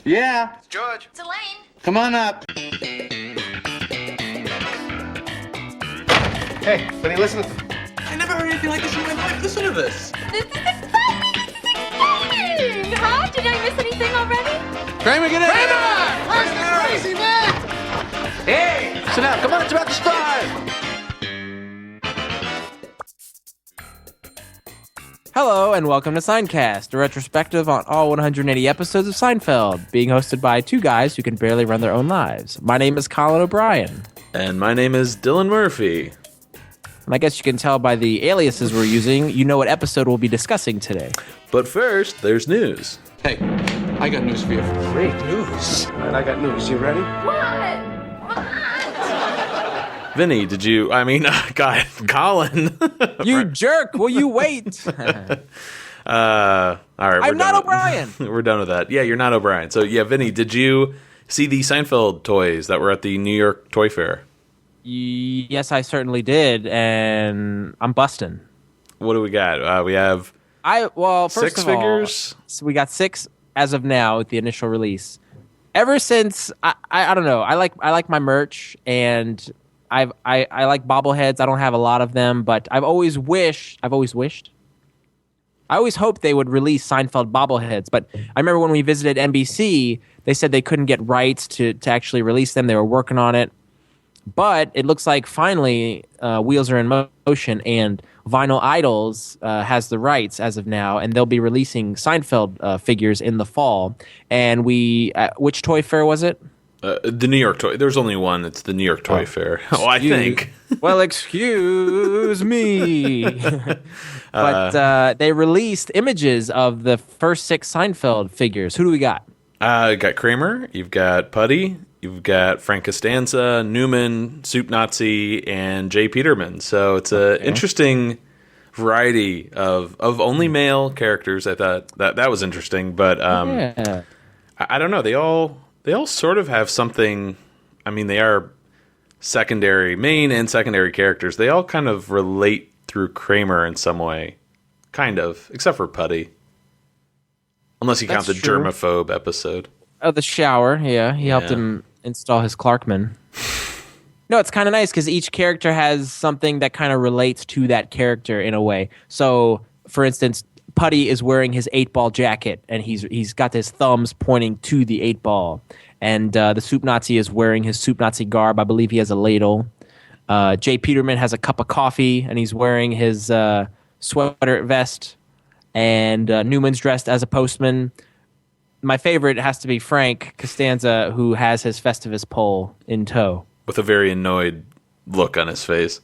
Yeah. It's George. It's Elaine. Come on up. Hey, Vinny, listen. I never heard anything like this in my life. Listen to this. This is exciting! This is exciting! Huh? Did I miss anything already? Kramer, get in. Where's the crazy man? Hey! Sit down. Come on, it's about to start. Hello and welcome to Seincast, a retrospective on all 180 episodes of Seinfeld, being hosted by two guys who can barely run their own lives. My name is Colin O'Brien. And my name is Dylan Murphy. And I guess you can tell by the aliases we're using, you know what episode we'll be discussing today. But first, there's news. Hey, I got news for you. Great news. All right, I got news. You ready? What? Vinny, Colin. You jerk! Will you wait? All right, I'm not O'Brien. We're done with that. Yeah, you're not O'Brien. So, yeah, Vinny, did you see the Seinfeld toys that were at the New York Toy Fair? Yes, I certainly did, and I'm busting. What do we got? We have first six of figures. All, so we got 6 as of now with the initial release. Ever since I don't know, I like my merch, and I like bobbleheads. I don't have a lot of them, but I always hoped they would release Seinfeld bobbleheads. But I remember when we visited NBC, they said they couldn't get rights to actually release them. They were working on it. But it looks like finally wheels are in motion, and Vinyl Idols has the rights as of now, and they'll be releasing Seinfeld figures in the fall. And which toy fair was it? The New York Toy. There's only one. It's the New York Toy Fair. I think. Well, excuse me. But they released images of the first 6 Seinfeld figures. Who do we got? You got Kramer. You've got Putty. You've got Frank Costanza, Newman, Soup Nazi, and Jay Peterman. So it's an interesting variety of only male characters. I thought that was interesting, but I don't know. They all sort of have something. I mean, they are main and secondary characters. They all kind of relate through Kramer in some way, kind of, except for Putty, unless you count the germaphobe episode. Oh, the shower. Yeah, he helped him install his Clarkman. No, it's kind of nice because each character has something that kind of relates to that character in a way. So, for instance, Putty is wearing his 8-ball jacket, and he's got his thumbs pointing to the 8-ball. And the Soup Nazi is wearing his Soup Nazi garb. I believe he has a ladle. Jay Peterman has a cup of coffee, and he's wearing his sweater vest. And Newman's dressed as a postman. My favorite has to be Frank Costanza, who has his Festivus pole in tow. With a very annoyed look on his face.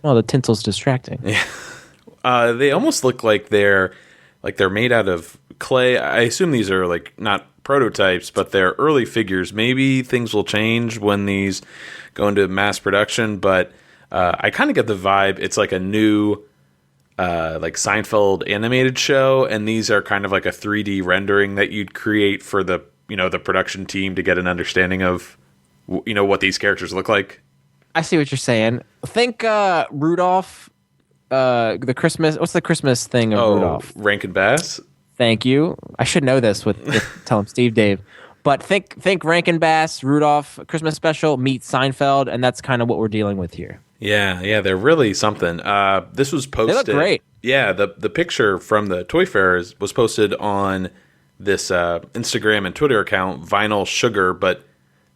Well, the tinsel's distracting. Yeah. They almost look like they're made out of clay. I assume these are like not prototypes, but they're early figures. Maybe things will change when these go into mass production, but I kind of get the vibe it's like a new like Seinfeld animated show, and these are kind of like a 3D rendering that you'd create for the production team to get an understanding of what these characters look like. I see what you're saying. Think Rudolph, the Christmas. What's the Christmas thing of Rudolph? Rankin Bass. Thank you. I should know this with tell him Steve Dave. But think Rankin Bass, Rudolph, Christmas special meets Seinfeld, and that's kind of what we're dealing with here. Yeah, they're really something. This was posted. They look great. Yeah, the picture from the Toy Fair was posted on this Instagram and Twitter account, Vinyl Sugar, but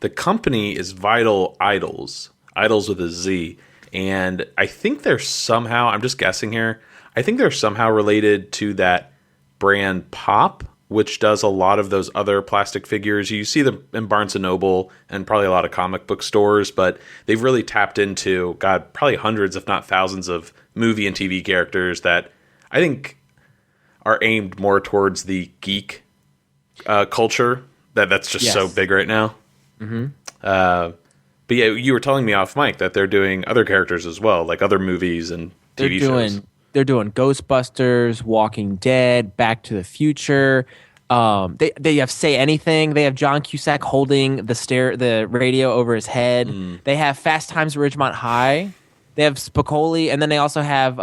the company is Vital Idols, Idols with a Z, and I think they're somehow, I'm just guessing here, I think they're somehow related to that brand Pop, which does a lot of those other plastic figures. You see them in Barnes & Noble and probably a lot of comic book stores, but they've really tapped into, probably hundreds, if not thousands of movie and TV characters that I think are aimed more towards the geek culture that's just so big right now. Mm-hmm. But yeah, you were telling me off mic that they're doing other characters as well, like other movies and TV shows. They're doing Ghostbusters, Walking Dead, Back to the Future. They have Say Anything. They have John Cusack holding the radio over his head. They have Fast Times at Ridgemont High. They have Spicoli, and then they also have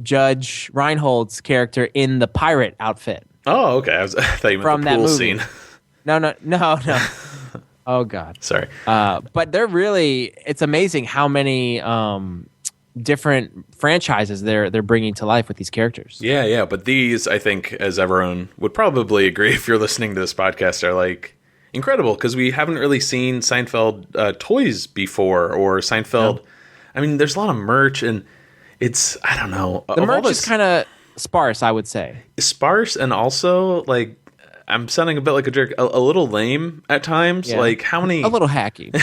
Judge Reinhold's character in the pirate outfit. Oh, okay. I thought you meant from the that pool movie. scene. No. Oh God. Sorry. But it's amazing how many different franchises they're bringing to life with these characters. Yeah. But these, I think, as everyone would probably agree if you're listening to this podcast, are like incredible because we haven't really seen Seinfeld toys before or Seinfeld. No. I mean, there's a lot of merch and it's, I don't know. The merch is kind of sparse, I would say. Sparse and also like, I'm sounding a bit like a jerk, a little lame at times. Yeah. Like how many... A little hacky.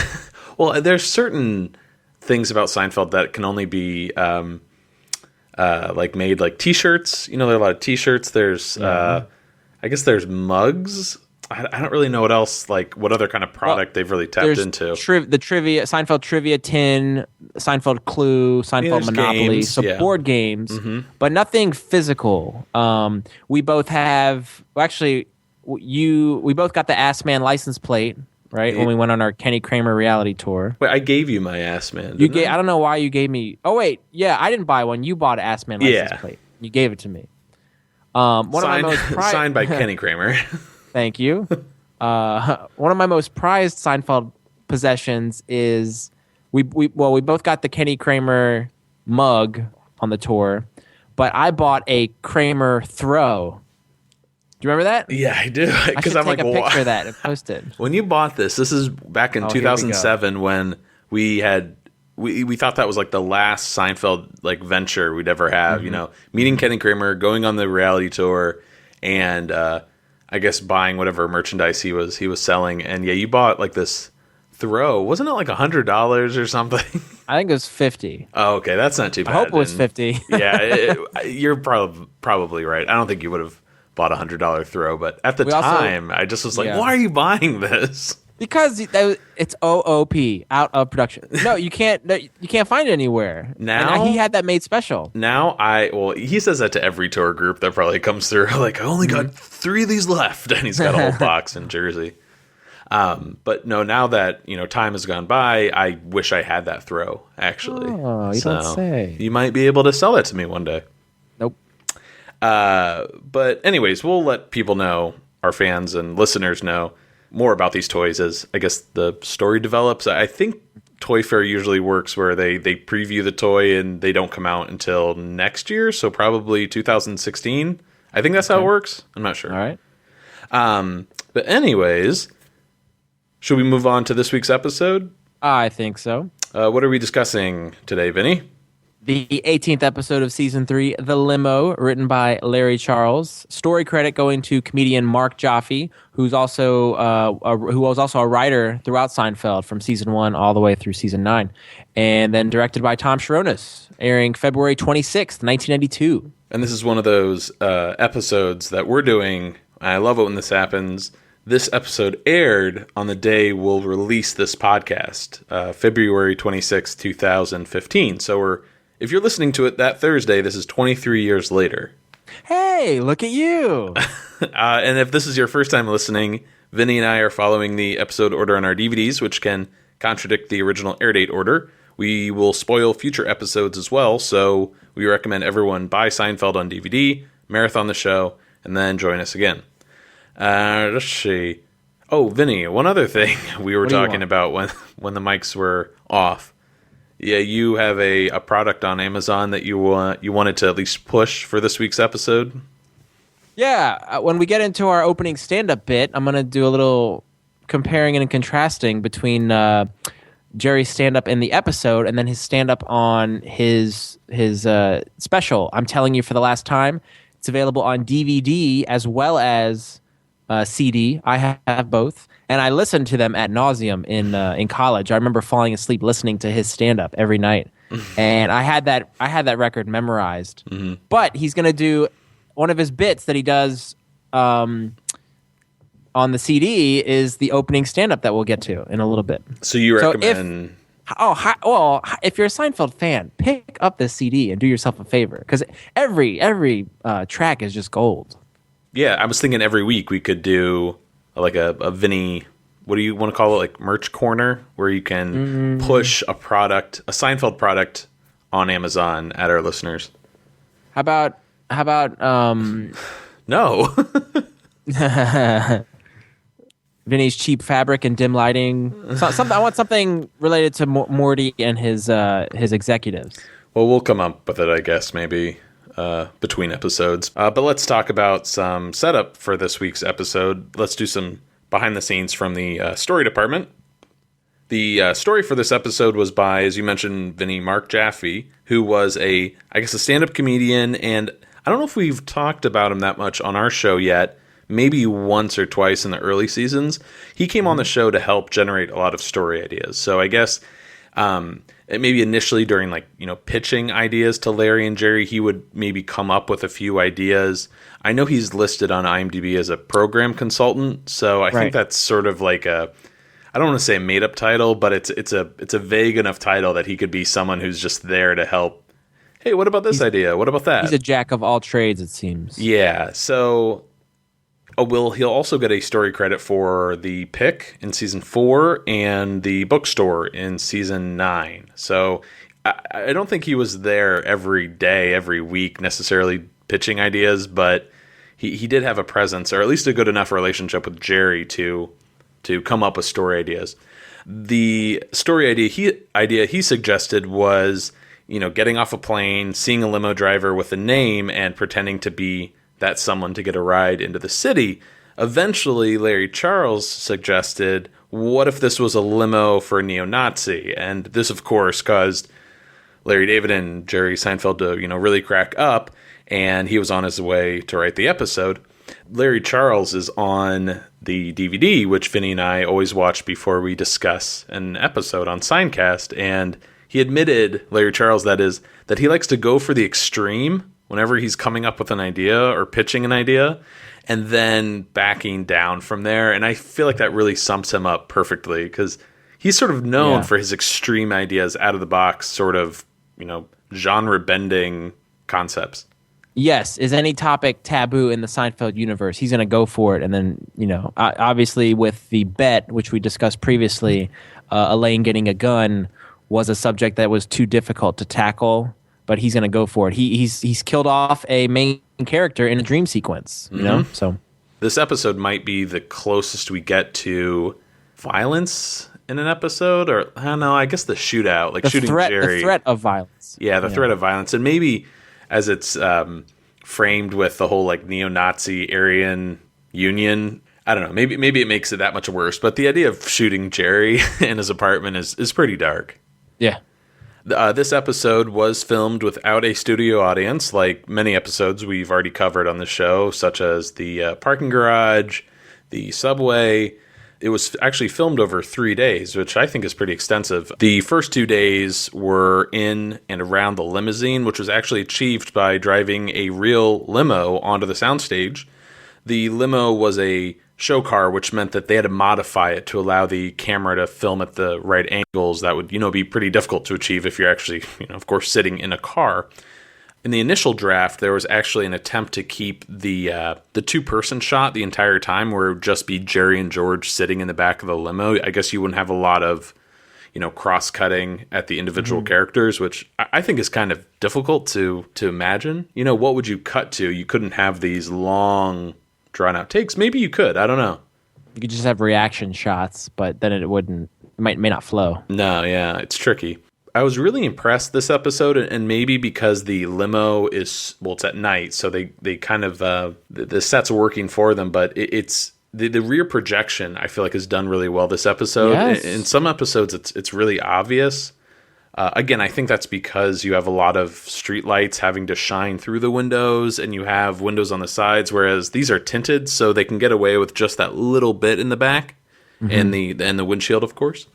Well, there's certain things about Seinfeld that can only be like made like t-shirts. You know, there are a lot of t-shirts. There's, I guess there's mugs. I don't really know what else, like what other kind of product they've really tapped into. The trivia, Seinfeld trivia tin, Seinfeld Clue, Seinfeld Monopoly, games, board games, but nothing physical. We both have, we both got the Ass Man license plate, right? When we went on our Kenny Kramer reality tour. Wait, I gave you my Ass Man. I don't know why you gave me. Oh wait, yeah, I didn't buy one. You bought an Ass Man license plate. You gave it to me. Signed by Kenny Kramer. Thank you. One of my most prized Seinfeld possessions is we both got the Kenny Kramer mug on the tour, but I bought a Kramer throw. Do you remember that? Yeah, I do. Because I'm take a picture of that and post it. When you bought this is back in 2007 when we thought that was like the last Seinfeld like venture we'd ever have. You know, meeting Kenny Kramer, going on the reality tour, and I guess buying whatever merchandise he was selling. And yeah, you bought like this throw. Wasn't it like $100 or something? I think it was $50. Oh, okay, that's not too bad. I hope it was $50. Yeah, you're probably right. I don't think you would have bought $100 throw, but at the time, I just was like, why are you buying this? Because it's OOP, out of production. No, you can't find it anywhere. Now and he had that made special. Now he says that to every tour group that probably comes through. Like, I only got 3 of these left, and he's got a whole box in Jersey. But no, now that time has gone by, I wish I had that throw. Actually, you don't say. You might be able to sell that to me one day. Nope. But anyways, we'll let people know, our fans and listeners know, more about these toys as I guess the story develops. I think Toy Fair usually works where they preview the toy and they don't come out until next year, so probably 2016. I think that's how it works. I'm not sure. All right. But anyways, should we move on to this week's episode? I think so. What are we discussing today, Vinny? The 18th episode of Season 3, The Limo, written by Larry Charles. Story credit going to comedian Mark Jaffe, who was also a writer throughout Seinfeld from Season 1 all the way through Season 9. And then directed by Tom Sharonis, airing February 26th, 1992. And this is one of those episodes that we're doing. I love it when this happens. This episode aired on the day we'll release this podcast, February 26th, 2015. So if you're listening to it that Thursday, this is 23 years later. Hey, look at you. And if this is your first time listening, Vinny and I are following the episode order on our DVDs, which can contradict the original air date order. We will spoil future episodes as well, so we recommend everyone buy Seinfeld on DVD, marathon the show, and then join us again. Let's see. Oh, Vinny, one other thing we were talking about when the mics were off. Yeah, you have a product on Amazon that you wanted to at least push for this week's episode? Yeah, when we get into our opening stand-up bit, I'm going to do a little comparing and contrasting between Jerry's stand-up in the episode and then his stand-up on his special, I'm Telling You for the Last Time. It's available on DVD as well as CD. I have both. And I listened to them ad nauseum in college. I remember falling asleep listening to his stand-up every night, and I had that record memorized. Mm-hmm. But he's going to do one of his bits that he does on the CD is the opening stand-up that we'll get to in a little bit. So you recommend? If you're a Seinfeld fan, pick up this CD and do yourself a favor because every track is just gold. Yeah, I was thinking every week we could do like a Vinny, what do you want to call it, like merch corner, where you can push a Seinfeld product on Amazon at our listeners. How about No. Vinny's cheap fabric and dim lighting. I want something related to Morty and his executives. Well, we'll come up with it, I guess, maybe between episodes. But let's talk about some setup for this week's episode. Let's do some behind the scenes from the story department. The story for this episode was by, as you mentioned, Vinny, Mark Jaffe, who was a stand-up comedian, and I don't know if we've talked about him that much on our show yet, maybe once or twice in the early seasons. He came on the show to help generate a lot of story ideas. So I guess maybe initially during pitching ideas to Larry and Jerry, he would maybe come up with a few ideas. I know he's listed on IMDb as a program consultant, so I think that's sort of like I don't want to say a made-up title, but it's a vague enough title that he could be someone who's just there to help. Hey, what about this idea? What about that? He's a jack of all trades, it seems. Yeah, so he'll also get a story credit for the pick in season 4 and the bookstore in season 9. So I don't think he was there every day, every week necessarily pitching ideas, but he did have a presence, or at least a good enough relationship with Jerry to come up with story ideas. The story idea he suggested was, getting off a plane, seeing a limo driver with a name, and pretending to be that someone to get a ride into the city. Eventually, Larry Charles suggested, what if this was a limo for a neo-Nazi? And this, of course, caused Larry David and Jerry Seinfeld to, really crack up, and he was on his way to write the episode. Larry Charles is on the DVD, which Vinny and I always watch before we discuss an episode on Seincast, and he admitted, Larry Charles that is, that he likes to go for the extreme whenever he's coming up with an idea or pitching an idea, and then backing down from there. And I feel like that really sums him up perfectly, because he's sort of known for his extreme ideas, out of the box, sort of, genre-bending concepts. Yes, is any topic taboo in the Seinfeld universe, he's going to go for it. And then, obviously with the bet, which we discussed previously, Elaine getting a gun was a subject that was too difficult to tackle, but he's going to go for it. He's killed off a main character in a dream sequence, you know? So this episode might be the closest we get to violence in an episode, or I don't know, I guess the shootout, like shooting Jerry. The threat of violence. Yeah, the threat of violence. And maybe as it's framed with the whole neo-Nazi Aryan Union, I don't know, maybe it makes it that much worse. But the idea of shooting Jerry in his apartment is pretty dark. Yeah. This episode was filmed without a studio audience, like many episodes we've already covered on the show, such as the parking garage, the subway. It was actually filmed over 3 days, which I think is pretty extensive. The first 2 days were in and around the limousine, which was actually achieved by driving a real limo onto the soundstage. The limo was a show car, which meant that they had to modify it to allow the camera to film at the right angles. That would, be pretty difficult to achieve if you're actually, of course, sitting in a car. In the initial draft, there was actually an attempt to keep the two-person shot the entire time, where it would just be Jerry and George sitting in the back of the limo. I guess you wouldn't have a lot of, cross-cutting at the individual characters, which I think is kind of difficult to imagine. What would you cut to? You couldn't have these long, drawn-out takes. Maybe you could. I don't know. You could just have reaction shots, but then it may not flow. No, yeah, it's tricky. I was really impressed this episode, and maybe because the limo it's at night, so they kind of, the set's working for them, but it's, the rear projection, I feel like, is done really well this episode. Yes. In some episodes, it's really obvious. Again, I think that's because you have a lot of street lights having to shine through the windows, and you have windows on the sides, whereas these are tinted, so they can get away with just that little bit in the back, and the windshield, of course.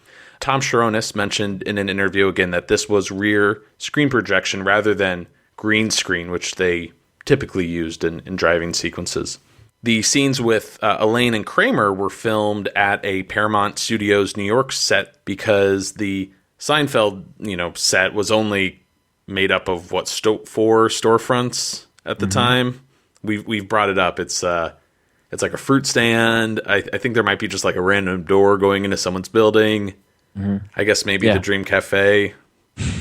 Tom Sharonis mentioned in an interview again that this was rear screen projection rather than green screen, which they typically used in driving sequences. The scenes with Elaine and Kramer were filmed at a Paramount Studios New York set, because the Seinfeld, set was only made up of 4 storefronts at the time. We've brought it up. It's like a fruit stand. I think there might be just like a random door going into someone's building. I guess maybe the Dream Cafe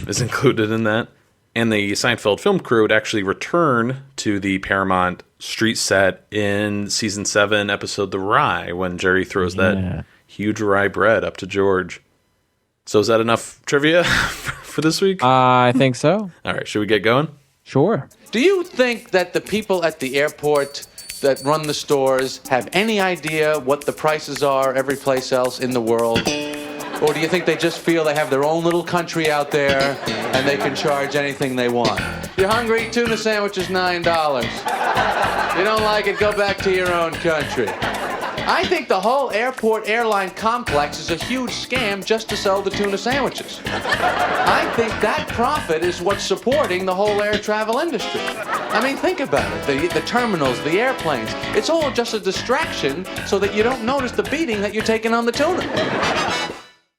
is included in that. And the Seinfeld film crew would actually return to the Paramount street set in season 7, episode The Rye, when Jerry throws that huge rye bread up to George. So is that enough trivia for this week? I think so. All right, should we get going? Sure. Do you think that the people at the airport that run the stores have any idea what the prices are every place else in the world? Or do you think they just feel they have their own little country out there and they can charge anything they want? You're hungry? Tuna sandwich is $9. You don't like it? Go back to your own country. I think the whole airport airline complex is a huge scam just to sell the tuna sandwiches. I think that profit is what's supporting the whole air travel industry. I mean, think about it. The terminals, the airplanes, it's all just a distraction so that you don't notice the beating that you're taking on the tuna.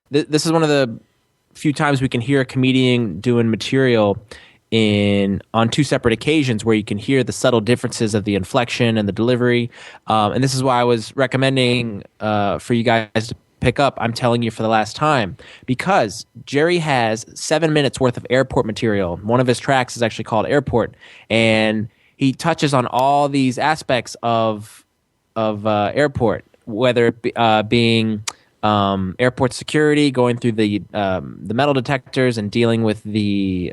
This is one of the few times we can hear a comedian doing material on two separate occasions where you can hear the subtle differences of the inflection and the delivery. And this is why I was recommending for you guys to pick up I'm Telling You for the Last Time, because Jerry has 7 minutes worth of airport material. One of his tracks is actually called Airport, and he touches on all these aspects of airport, whether it being airport security, going through the metal detectors and dealing with the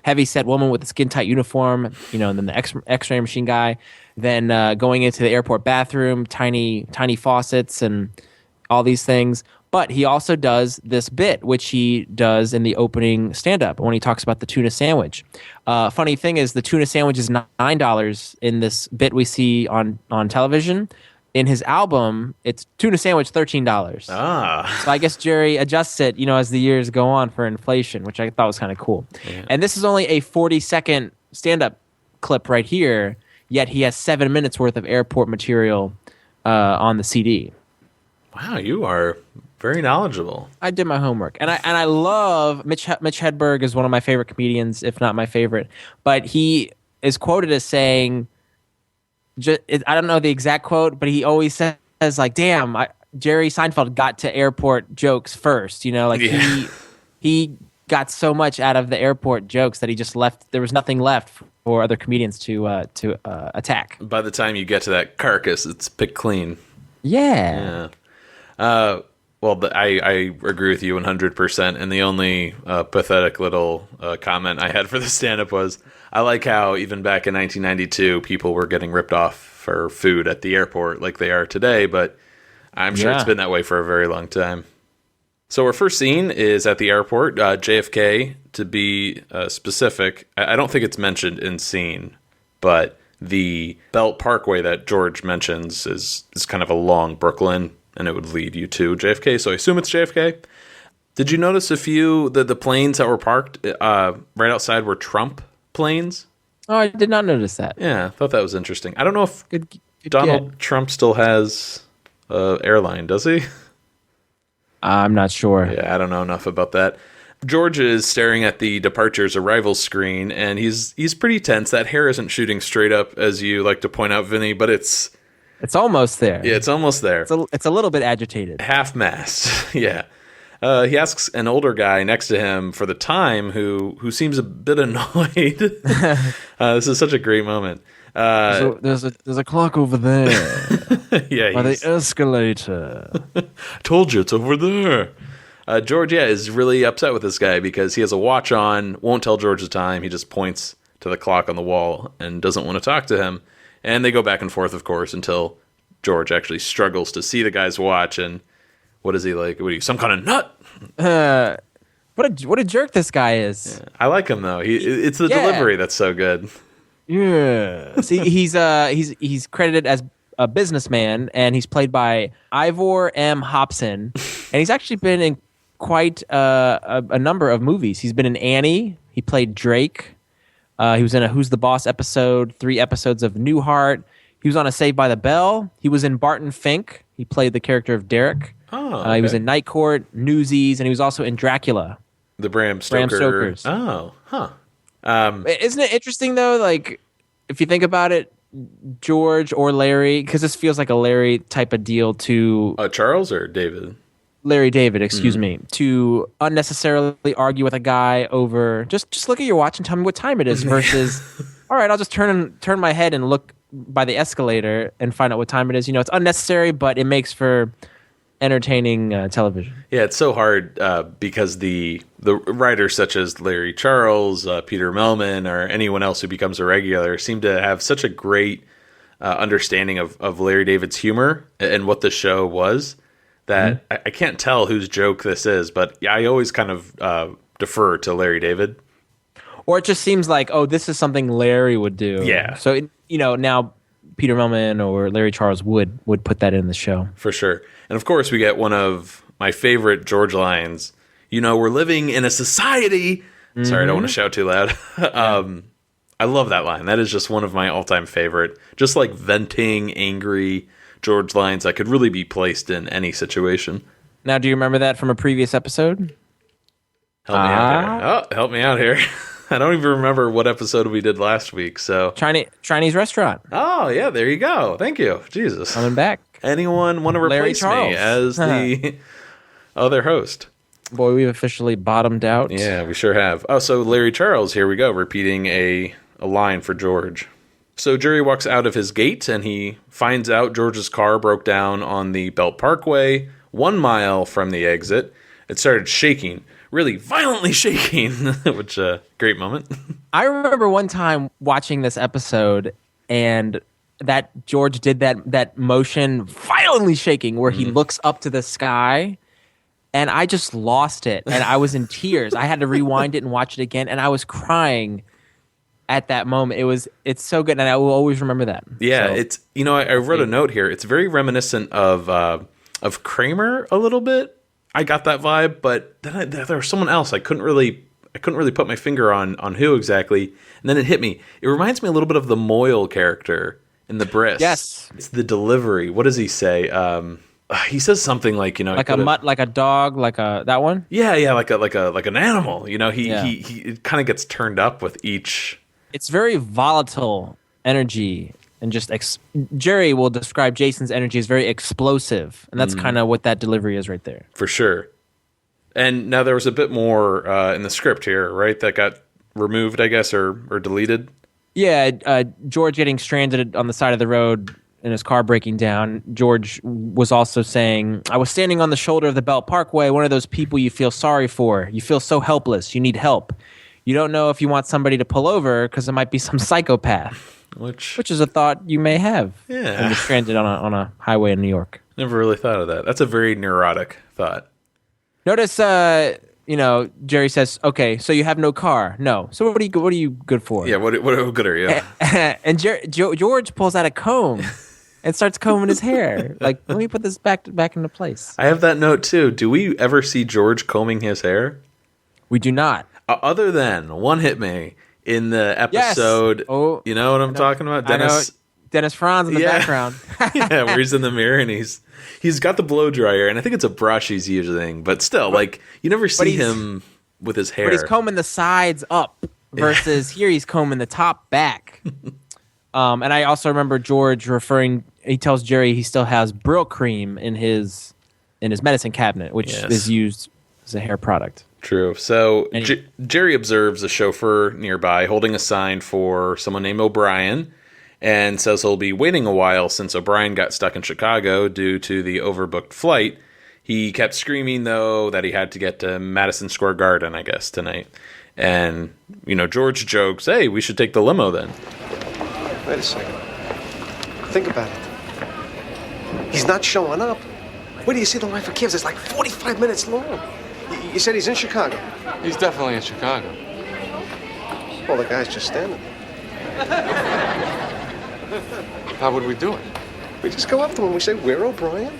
heavy set woman with the skin tight uniform, and then the X-ray machine guy, then going into the airport bathroom, tiny faucets and all these things. But he also does this bit, which he does in the opening stand-up when he talks about the tuna sandwich. Funny thing is, the tuna sandwich is $9 in this bit we see on television. In his album, it's tuna sandwich $13. So I guess Jerry adjusts it, as the years go on for inflation, which I thought was kind of cool. Yeah. And this is only a 40-second stand-up clip right here, yet he has 7 minutes worth of airport material on the CD. Wow, you are very knowledgeable. I did my homework, and I love Mitch Hedberg is one of my favorite comedians, if not my favorite. But he is quoted as saying, I don't know the exact quote, but he always says like, "Damn, Jerry Seinfeld got to airport jokes first." He got so much out of the airport jokes that he just left. There was nothing left for other comedians to attack. By the time you get to that carcass, it's picked clean. Yeah. I agree with you 100%. And the only pathetic little comment I had for the stand-up was, I like how even back in 1992, people were getting ripped off for food at the airport like they are today, but I'm sure it's been that way for a very long time. So our first scene is at the airport, JFK, to be specific. I don't think it's mentioned in scene, but the Belt Parkway that George mentions is kind of along Brooklyn, and it would lead you to JFK, so I assume it's JFK. Did you notice the planes that were parked right outside were Trump planes? Oh, I did not notice that. Yeah, I thought that was interesting. I don't know if Donald Trump still has airline, does he? I'm not sure. Yeah, I don't know enough about that. George is staring at the departures arrivals screen, and he's pretty tense. That hair isn't shooting straight up, as you like to point out, Vinny, but it's almost there. Yeah, it's almost there. It's a little bit agitated. Half-mast, yeah. He asks an older guy next to him for the time who seems a bit annoyed. This is such a great moment. There's a clock over there. Yeah, by the escalator. I told you, it's over there. George, is really upset with this guy because he has a watch on, won't tell George the time. He just points to the clock on the wall and doesn't want to talk to him. And they go back and forth, of course, until George actually struggles to see the guy's watch. And what is he like? What are you, some kind of nut? What a jerk this guy is. Yeah. I like him though. It's the delivery that's so good. Yeah. See, he's credited as a businessman, and he's played by Ivor M. Hobson, and he's actually been in quite a number of movies. He's been in Annie. He played Drake. He was in a Who's the Boss episode, 3 episodes of Newhart. He was on a Saved by the Bell. He was in Barton Fink. He played the character of Derek. Oh, okay. He was in Night Court, Newsies, and he was also in Dracula. The Bram Stoker's. Oh, huh. Isn't it interesting though? Like, if you think about it, George or Larry, because this feels like a Larry type of deal to Charles or David. Larry David, excuse me, to unnecessarily argue with a guy over just look at your watch and tell me what time it is versus all right, I'll just turn my head and look by the escalator and find out what time it is. It's unnecessary, but it makes for entertaining television. Yeah, it's so hard because the writers such as Larry Charles, Peter Mellman, or anyone else who becomes a regular seem to have such a great understanding of Larry David's humor and what the show was that I can't tell whose joke this is, but I always kind of defer to Larry David. Or it just seems like, oh, this is something Larry would do. Yeah. So, now Peter Mellman or Larry Charles would put that in the show. For sure. And of course, we get one of my favorite George lines. We're living in a society. Sorry, I don't want to shout too loud. I love that line. That is just one of my all-time favorite. Just like venting, angry George lines that could really be placed in any situation. Now, do you remember that from a previous episode? Help me out here. Oh, help me out here. I don't even remember what episode we did last week. So Chinese restaurant. Oh, yeah, there you go. Thank you. Jesus. Coming back. Anyone want to replace me as the other host? Boy, we've officially bottomed out. Yeah, we sure have. Oh, so Larry Charles, here we go, repeating a line for George. So Jerry walks out of his gate and he finds out George's car broke down on the Belt Parkway 1 mile from the exit. It started shaking. Really violently shaking, which great moment. I remember one time watching this episode and that George did that motion violently shaking where he looks up to the sky, and I just lost it and I was in tears. I had to rewind it and watch it again, and I was crying at that moment. It's so good, and I will always remember that. Yeah, so, it's I wrote a note here. It's very reminiscent of Kramer a little bit. I got that vibe, but then there was someone else. I couldn't really put my finger on who exactly. And then it hit me. It reminds me a little bit of the Moyle character in The Brisk. Yes, it's the delivery. What does he say? He says something like like a mutt, like a dog, like a that one. Yeah, like an animal. He kind of gets turned up with each. It's very volatile energy. And just Jerry will describe Jason's energy as very explosive, and that's kind of what that delivery is right there. For sure. And now there was a bit more in the script here, right? That got removed, I guess, or deleted. Yeah, George getting stranded on the side of the road and his car breaking down. George was also saying, "I was standing on the shoulder of the Belt Parkway, one of those people you feel sorry for. You feel so helpless. You need help. You don't know if you want somebody to pull over because it might be some psychopath." Which is a thought you may have when you're stranded on a highway in New York. Never really thought of that. That's a very neurotic thought. Notice, Jerry says, "Okay, so you have no car." No. So what are you good for? Yeah. What good are you? And George pulls out a comb and starts combing his hair. Like, let me put this back into place. I have that note too. Do we ever see George combing his hair? We do not. Other than One Hit Me. In the episode, Oh, you know what I'm talking about? Dennis Franz in the background. Yeah, where he's in the mirror and he's got the blow dryer, and I think it's a brush he's using, but still, you never see him with his hair. But he's combing the sides up versus here he's combing the top back. And I also remember George he tells Jerry he still has Brill cream in his medicine cabinet, which is used as a hair product. True. So Jerry observes a chauffeur nearby holding a sign for someone named O'Brien and says he'll be waiting a while since O'Brien got stuck in Chicago due to the overbooked flight. He kept screaming, though, that he had to get to Madison Square Garden, I guess, tonight. And, George jokes, "Hey, we should take the limo then." Wait a second. Think about it. He's not showing up. Where do you see the line for cabs? It's like 45 minutes long. You said he's in Chicago. He's definitely in Chicago. Well, the guy's just standing there. How would we do it? We just go up to him and we say, "We're O'Brien."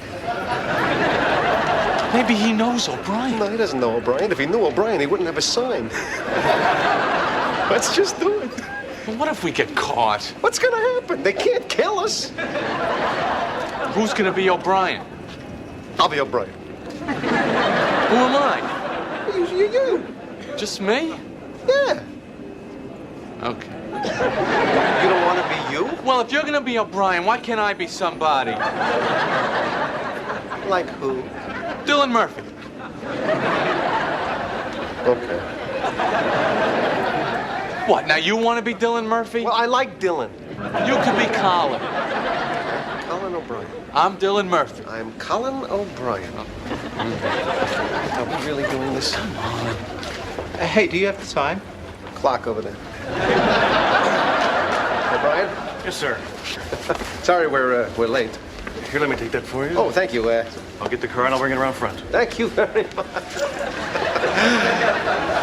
Maybe he knows O'Brien. No, he doesn't know O'Brien. If he knew O'Brien, he wouldn't have a sign. Let's just do it. Well, what if we get caught? What's going to happen? They can't kill us. Who's going to be O'Brien? I'll be O'Brien. Who am I? You. Just me? Yeah. Okay. You don't want to be you? Well, if you're going to be O'Brien, why can't I be somebody? Like who? Dylan Murphy. Okay. What, now you want to be Dylan Murphy? Well, I like Dylan. You could be Colin. Colin O'Brien. I'm Dylan Murphy. I'm Colin O'Brien. Are we really doing this? Come on. Hey, do you have the time? Clock over there. O'Brien? Yes, sir. Sorry, we're late. Here, let me take that for you. Oh, thank you. I'll get the car and I'll bring it around front. Thank you very much.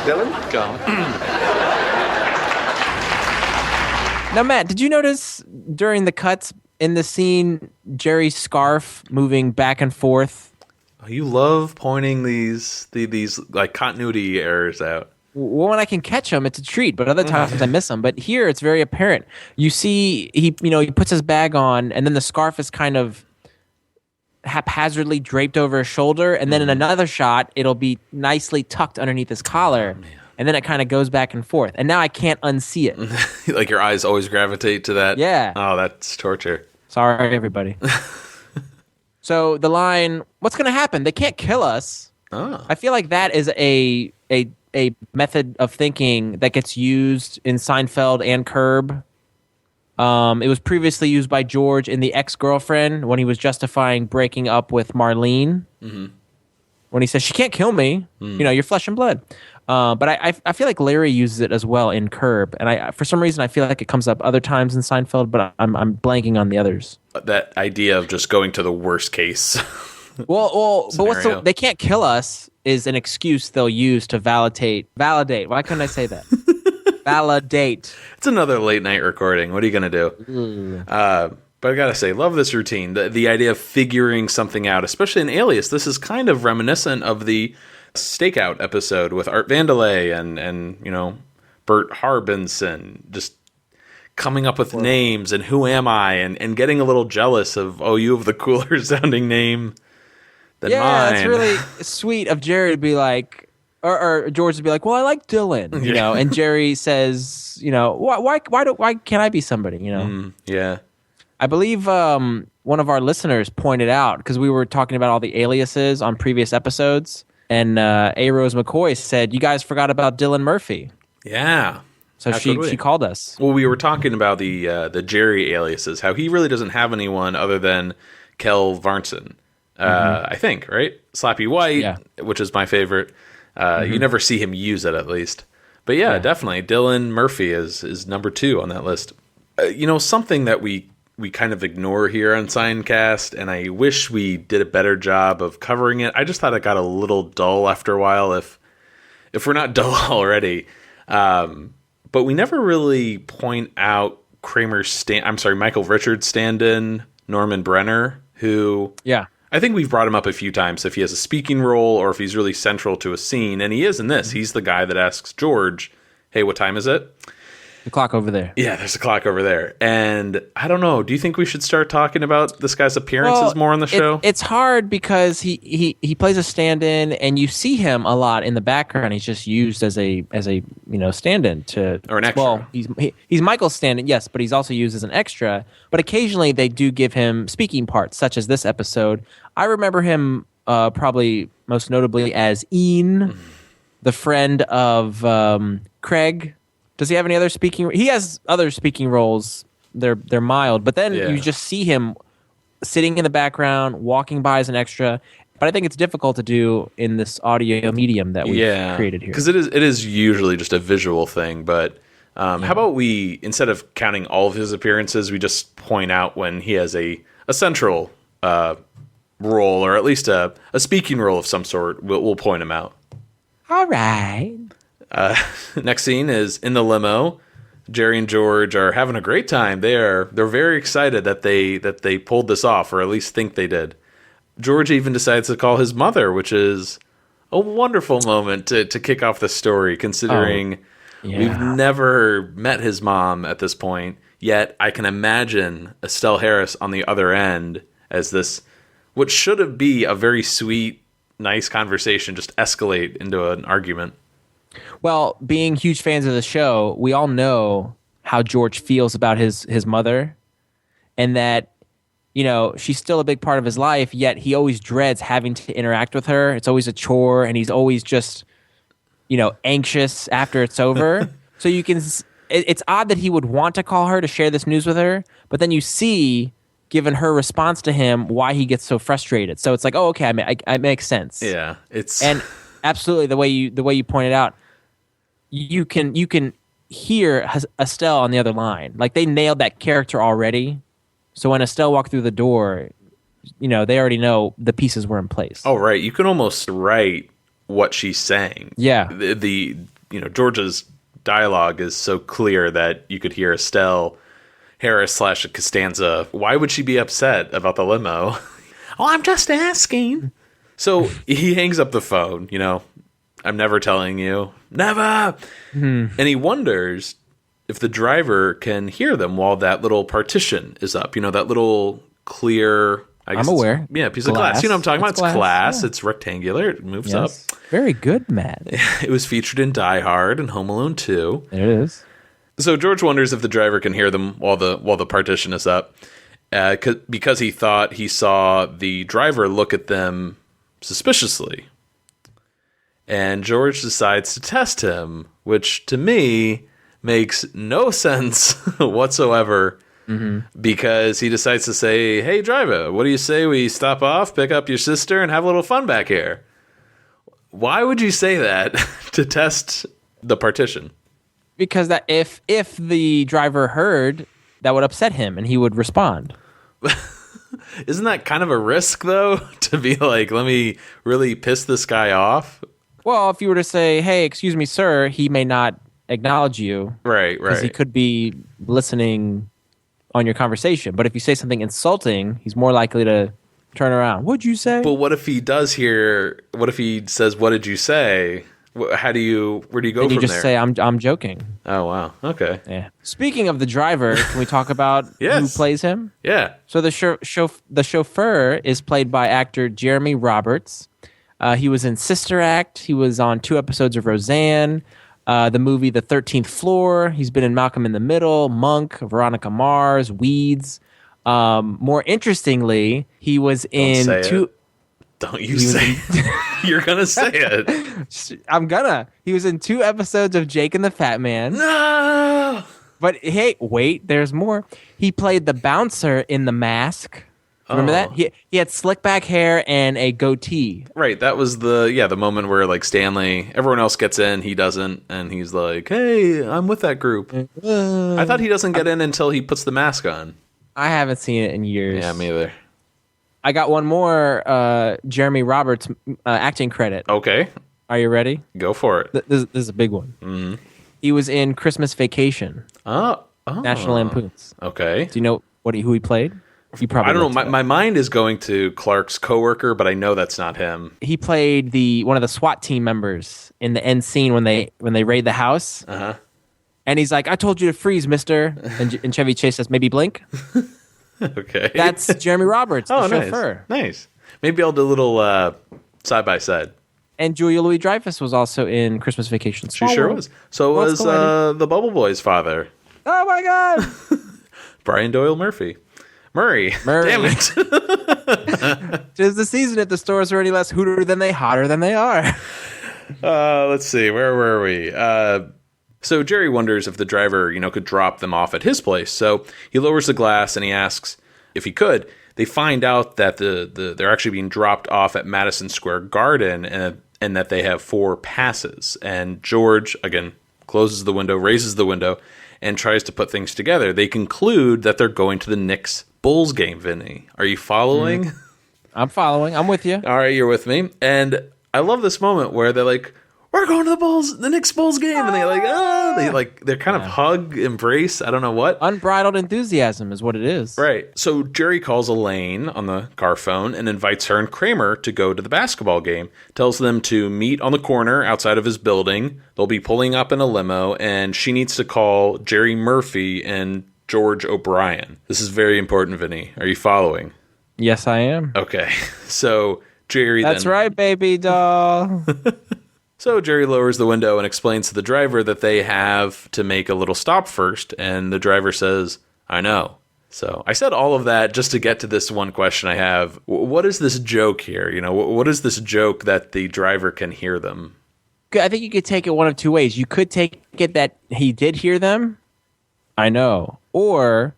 Dylan? Go. Now, Matt, did you notice during the cuts in the scene Jerry's scarf moving back and forth? Oh, you love pointing these like continuity errors out. Well, when I can catch them, it's a treat. But other times I miss them. But here, it's very apparent. You see, he puts his bag on, and then the scarf is kind of haphazardly draped over his shoulder, and then in another shot, it'll be nicely tucked underneath his collar, and then it kind of goes back and forth. And now I can't unsee it. Like your eyes always gravitate to that. Yeah. Oh, that's torture. Sorry, everybody. So the line, "What's going to happen? They can't kill us." Oh. I feel like that is a method of thinking that gets used in Seinfeld and Curb. It was previously used by George in The Ex-Girlfriend when he was justifying breaking up with Marlene. Mm-hmm. When he says, "She can't kill me. You're flesh and blood." But I feel like Larry uses it as well in Curb. And for some reason, I feel like it comes up other times in Seinfeld, but I'm blanking on the others. That idea of just going to the worst case. Well, but scenario. they can't kill us is an excuse they'll use to validate. Why couldn't I say that? Validate. It's another late night recording. What are you going to do? But I got to say, love this routine. The idea of figuring something out, especially in Alias. This is kind of reminiscent of the Stakeout episode with Art Vandelay and Bert Harbinson, just coming up with names and who am I and getting a little jealous of, oh, you have the cooler sounding name than mine. Yeah, it's really sweet of Jerry to be like, or George to be like, well, I like Dylan, and Jerry says, why can't I be somebody, Yeah. I believe one of our listeners pointed out, because we were talking about all the aliases on previous episodes, and A. Rose McCoy said, you guys forgot about Dylan Murphy. Yeah. So she called us. Well, we were talking about the Jerry aliases, how he really doesn't have anyone other than Kel Varnson, I think, right? Slappy White, which is my favorite. You never see him use it, at least. But yeah, definitely. Dylan Murphy is number 2 on that list. Something that we kind of ignore here on Seincast, and I wish we did a better job of covering it. I just thought it got a little dull after a while, if we're not dull already. But we never really point out Michael Richards stand-in, Norman Brenner, who I think we've brought him up a few times if he has a speaking role or if he's really central to a scene, and he is in this. He's the guy that asks George, hey, what time is it? The clock over there. Yeah, there's a clock over there. And I don't know, do you think we should start talking about this guy's appearances more on the show? It's hard because he plays a stand-in, and you see him a lot in the background. He's just used as a stand-in or an extra. Well, he's Michael's stand-in, yes, but he's also used as an extra. But occasionally they do give him speaking parts, such as this episode. I remember him probably most notably as Ian, the friend of Craig. Does he have any other speaking? He has other speaking roles. They're mild, but then you just see him sitting in the background, walking by as an extra. But I think it's difficult to do in this audio medium that we've created here. Because it is usually just a visual thing. But how about we, instead of counting all of his appearances, we just point out when he has a central role, or at least a speaking role of some sort. We'll point him out. All right. Next scene is in the limo. Jerry and George are having a great time. They're very excited that they pulled this off, or at least think they did. George even decides to call his mother, which is a wonderful moment to kick off the story, considering we've never met his mom at this point. Yet I can imagine Estelle Harris on the other end as this, what should have been a very sweet, nice conversation, just escalate into an argument. Well, being huge fans of the show, we all know how George feels about his mother, and that, she's still a big part of his life, yet he always dreads having to interact with her. It's always a chore, and he's always just, anxious after it's over. So you can it's odd that he would want to call her to share this news with her, but then you see, given her response to him, why he gets so frustrated. So it's like, oh, okay, it makes sense. Yeah, it's and absolutely the way you pointed out, you can hear Estelle on the other line. Like they nailed that character already. So when Estelle walked through the door, they already know the pieces were in place. Oh, right. You can almost write what she's saying. Yeah. The George's dialogue is so clear that you could hear Estelle Harris / Costanza. Why would she be upset about the limo? Oh, I'm just asking. So he hangs up the phone, I'm never telling you. Never! And he wonders if the driver can hear them while that little partition is up. That little clear... I'm aware. Yeah, piece of glass. You know what I'm talking about? It's glass. Yeah. It's rectangular. It moves up. Very good, Matt. It was featured in Die Hard and Home Alone 2. There it is. So George wonders if the driver can hear them while the partition is up, because he thought he saw the driver look at them suspiciously. And George decides to test him, which to me makes no sense whatsoever. Mm-hmm. Because he decides to say, hey, driver, what do you say we stop off, pick up your sister, and have a little fun back here? Why would you say that to test the partition? Because that if the driver heard, that would upset him, and he would respond. Isn't that kind of a risk, though, to be like, let me really piss this guy off? Well, if you were to say, hey, excuse me, sir, he may not acknowledge you. Right. Because he could be listening on your conversation. But if you say something insulting, he's more likely to turn around. What'd you say? But what if he does hear? What if he says, "What did you say?" Where do you go then from you just there? say, "I'm joking." Oh wow. Okay. Yeah. Speaking of the driver, can we talk about who plays him? Yeah. So the chauffeur is played by actor Jeremy Roberts. He was in Sister Act. He was on 2 episodes of Roseanne. The movie The 13th Floor. He's been in Malcolm in the Middle, Monk, Veronica Mars, Weeds. More interestingly, he was in two. Don't you say it. You're gonna say it. I'm gonna. He was in 2 episodes of Jake and the Fat Man. No. But hey, wait, there's more. He played the bouncer in The Mask. Remember that? He had slick back hair and a goatee. Right, that was the moment where like Stanley, everyone else gets in, he doesn't, and he's like, "Hey, I'm with that group." I thought he doesn't get in until he puts the mask on. I haven't seen it in years. Yeah, me either. I got one more Jeremy Roberts acting credit. Okay. Are you ready? Go for it. This is a big one. Mm-hmm. He was in Christmas Vacation. Oh. National Lampoons. Okay. Do you know who he played? You probably I don't know. My mind is going to Clark's coworker, but I know that's not him. He played one of the SWAT team members in the end scene when they raid the house. Uh-huh. And he's like, "I told you to freeze, mister." And Chevy Chase says, "Maybe blink." Okay. That's Jeremy Roberts, the chauffeur. Nice. Maybe I'll do a little side-by-side. And Julia Louis-Dreyfus was also in Christmas Vacation. She sure was. So was the Bubble Boy's father. Oh, my God. Brian Doyle Murray. Damn it. 'Tis the season if the stores are any less hotter than they are. Let's see. Where were we? So Jerry wonders if the driver, could drop them off at his place. So he lowers the glass and he asks if he could. They find out that they're actually being dropped off at Madison Square Garden and that they have 4 passes. And George, again, closes the window, raises the window, and tries to put things together. They conclude that they're going to the Knicks Bulls game, Vinny. Are you following? I'm following. I'm with you. All right, you're with me. And I love this moment where they're like, "We're going to the Knicks Bulls game," and they're kind of hug, embrace. I don't know what. Unbridled enthusiasm is what it is. Right. So Jerry calls Elaine on the car phone and invites her and Kramer to go to the basketball game. Tells them to meet on the corner outside of his building. They'll be pulling up in a limo, and she needs to call Jerry Murphy and George O'Brien. This is very important, Vinny. Are you following? Yes, I am. Okay. So Jerry That's right, baby doll. So Jerry lowers the window and explains to the driver that they have to make a little stop first, and the driver says, "I know." So I said all of that just to get to this one question I have. What is this joke here? What is this joke that the driver can hear them? I think you could take it one of two ways. You could take it that he did hear them. I know. Or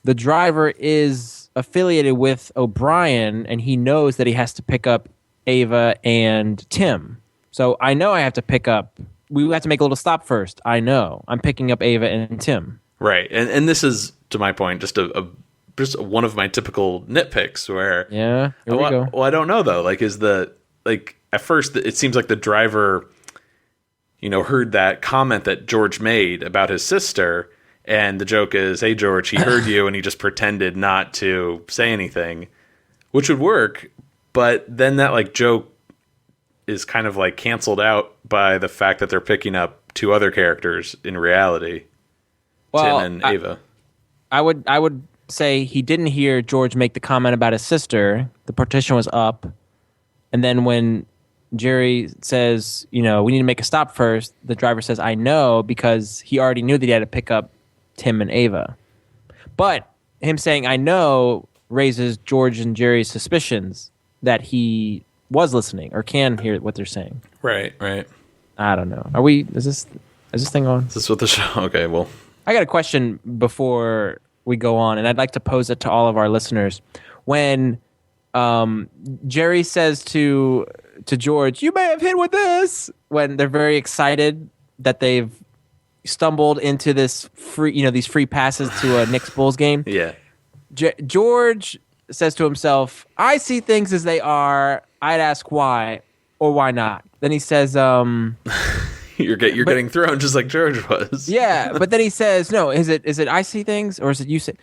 the driver is affiliated with O'Brien and he knows that he has to pick up Ava and Tim. So I know I have to pick up. We have to make a little stop first. I know. I'm picking up Ava and Tim. Right. And this is, to my point, just just one of my typical nitpicks where here we go. Well, I don't know though. At first it seems like the driver, heard that comment that George made about his sister, and the joke is, "Hey George, he heard you," and he just pretended not to say anything, which would work. But then that joke is kind of canceled out by the fact that they're picking up two other characters in reality, Tim and Ava. I would say he didn't hear George make the comment about his sister. The partition was up, and then when Jerry says, we need to make a stop first, the driver says, "I know," because he already knew that he had to pick up Tim and Ava. But him saying "I know" raises George and Jerry's suspicions that he was listening or can hear what they're saying. Right. I don't know. Is this thing on? Is this what the show? Okay, well, I got a question before we go on, and I'd like to pose it to all of our listeners. When Jerry says to George, "You may have hit with this," when they're very excited that they've stumbled into this free, these free passes to a Knicks Bulls game. Yeah. George says to himself, "I see things as they are. I'd ask why or why not." Then he says, You're getting thrown just like George was. Yeah, but then he says, "No, is it I see things or is it you say?"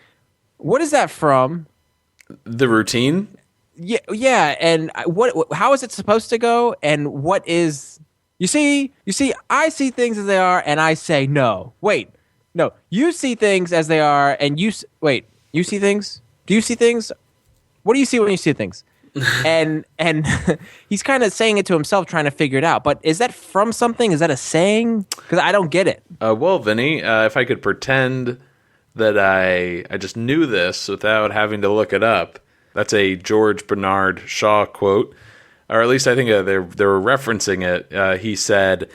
What is that from? The routine? Yeah, and how is it supposed to go? And what is you see? I see things as they are, and I say no. Wait, no, you see things as they are, and you see things? Do you see things? What do you see when you see things? and he's kind of saying it to himself, trying to figure it out. But is that from something? Is that a saying? Because I don't get it. Well, Vinny, if I could pretend that I just knew this without having to look it up, that's a George Bernard Shaw quote, or at least I think they were referencing it. He said,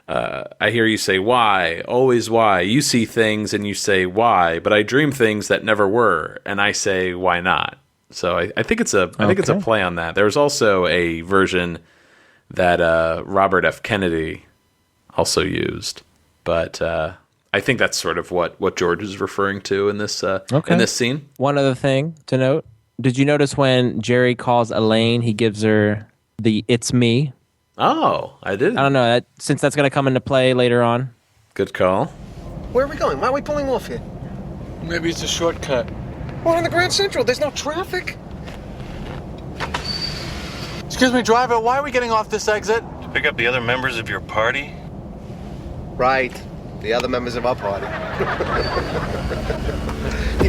"I hear you say why, always why. You see things and you say why, but I dream things that never were, and I say why not." So I think it's a play on that. There's also a version that Robert F. Kennedy also used, but I think that's sort of what George is referring to in this scene. One other thing to note: did you notice when Jerry calls Elaine, he gives her the "It's me"? Oh, I didn't. I don't know since that's going to come into play later on. Good call. Where are we going? Why are we pulling off here? Maybe it's a shortcut. We're on the Grand Central. There's no traffic. Excuse me, driver, why are we getting off this exit? To pick up the other members of your party? Right. The other members of our party. The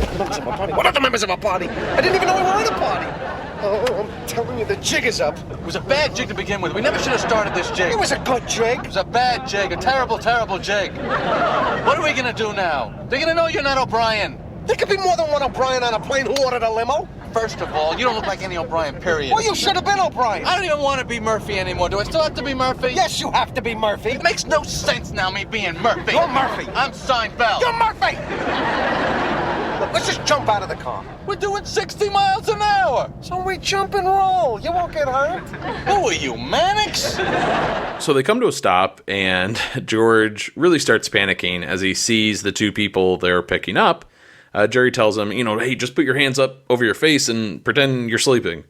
other members of our party? What other members of our party? I didn't even know we were in a party. Oh, I'm telling you, the jig is up. It was a bad jig to begin with. We never should have started this jig. It was a good jig. It was a bad jig, a terrible, terrible jig. What are we gonna do now? They're gonna know you're not O'Brien. There could be more than one O'Brien on a plane who ordered a limo. First of all, you don't look like any O'Brien, period. Well, you should have been O'Brien. I don't even want to be Murphy anymore. Do I still have to be Murphy? Yes, you have to be Murphy. It makes no sense now, me being Murphy. You're Murphy. I'm Seinfeld. You're Murphy! Look, let's just jump out of the car. We're doing 60 miles an hour. So we jump and roll. You won't get hurt. Who are you, Mannix? So they come to a stop, and George really starts panicking as he sees the two people they're picking up. Jerry tells him, "Hey, just put your hands up over your face and pretend you're sleeping,"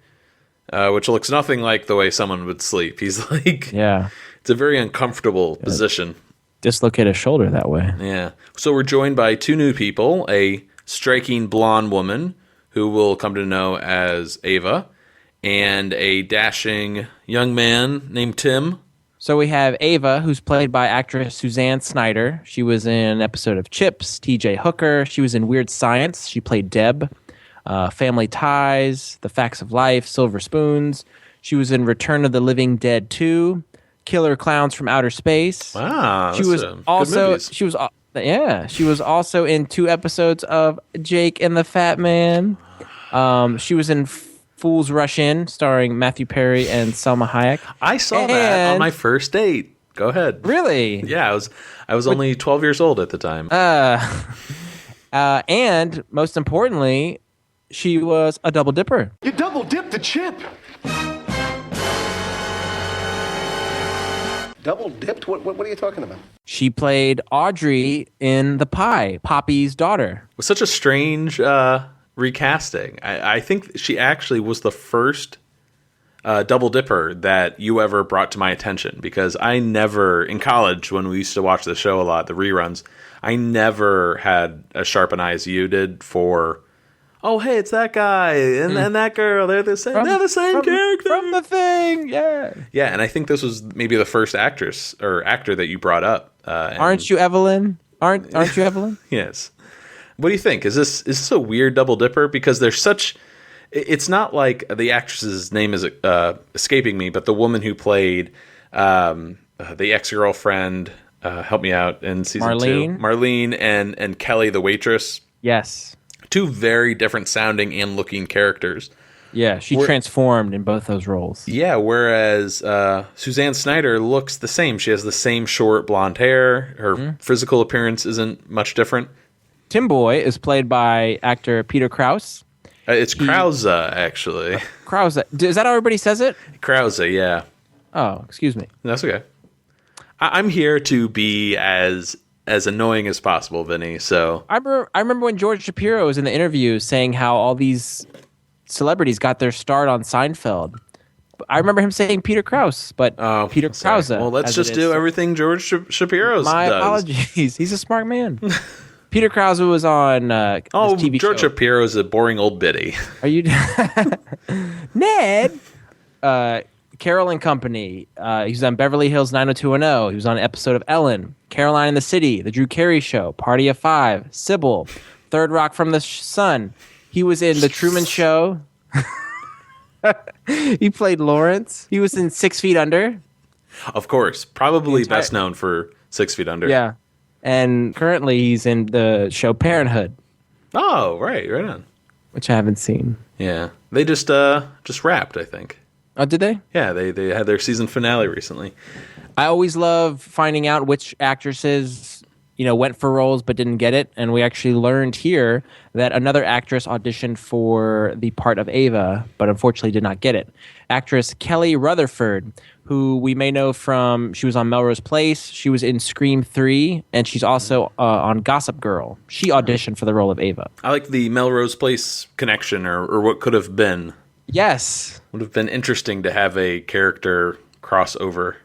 which looks nothing like the way someone would sleep. He's like, Yeah. It's a very uncomfortable position. Dislocate a shoulder that way. Yeah. So we're joined by two new people, a striking blonde woman who we'll come to know as Ava, and a dashing young man named Tim. So we have Ava, who's played by actress Suzanne Snyder. She was in an episode of Chips, T.J. Hooker. She was in Weird Science. She played Deb. Family Ties, The Facts of Life, Silver Spoons. She was in Return of the Living Dead 2, Killer Clowns from Outer Space. Wow, she was also she was also in 2 episodes of Jake and the Fat Man. She was in Fools Rush In, starring Matthew Perry and Selma Hayek. I saw that on my first date. Go ahead. Really? Yeah, I was only 12 years old at the time. And most importantly, she was a double dipper. You double dipped the chip. Double dipped? What are you talking about? She played Audrey in The Pie, Poppy's daughter. It was such a strange recasting. I think she actually was the first double dipper that you ever brought to my attention, because I never, in college when we used to watch the show a lot, the reruns, I never had as sharp an eye as you did for, oh, hey, it's that guy and that girl. They're the same character. From The Thing, yeah. Yeah, and I think this was maybe the first actress or actor that you brought up. Aren't you Evelyn? Aren't you Evelyn? Yes. What do you think? Is this a weird double dipper? Because there's such... It's not like the actress's name is escaping me, but the woman who played the ex-girlfriend, help me out, in season 2. Marlene and Kelly, the waitress. Yes. Two very different sounding and looking characters. Yeah, she transformed in both those roles. Yeah, whereas Suzanne Snyder looks the same. She has the same short blonde hair. Her physical appearance isn't much different. Tim Boy is played by actor Peter Krause. It's Krause, actually. Krause. Is that how everybody says it? Krause, yeah. Oh, excuse me. That's okay. I'm here to be as annoying as possible, Vinny. So I remember when George Shapiro was in the interview saying how all these celebrities got their start on Seinfeld. I remember him saying Peter Krause, but Peter Krause. Well, let's just do everything George Shapiro does. My apologies. He's a smart man. Peter Krause was on this TV George show. Shapiro is a boring old biddy. Are you Ned? Carol and Company. He was on Beverly Hills 90210. He was on an episode of Ellen, Caroline in the City, The Drew Carey Show, Party of Five, Sybil, Third Rock from the Sun. He was in The Truman Show. He played Lawrence. He was in 6 Feet Under. Of course. Probably best known for 6 Feet Under. Yeah. And currently he's in the show Parenthood. Oh, right on. Which I haven't seen. Yeah. They just wrapped, I think. Oh, did they? Yeah, they had their season finale recently. I always love finding out which actresses, went for roles but didn't get it. And we actually learned here that another actress auditioned for the part of Ava, but unfortunately did not get it. Actress Kelly Rutherford, who we may know from, she was on Melrose Place, she was in Scream 3, and she's also on Gossip Girl. She auditioned for the role of Ava. I like the Melrose Place connection, or what could have been. Yes. Would have been interesting to have a character crossover.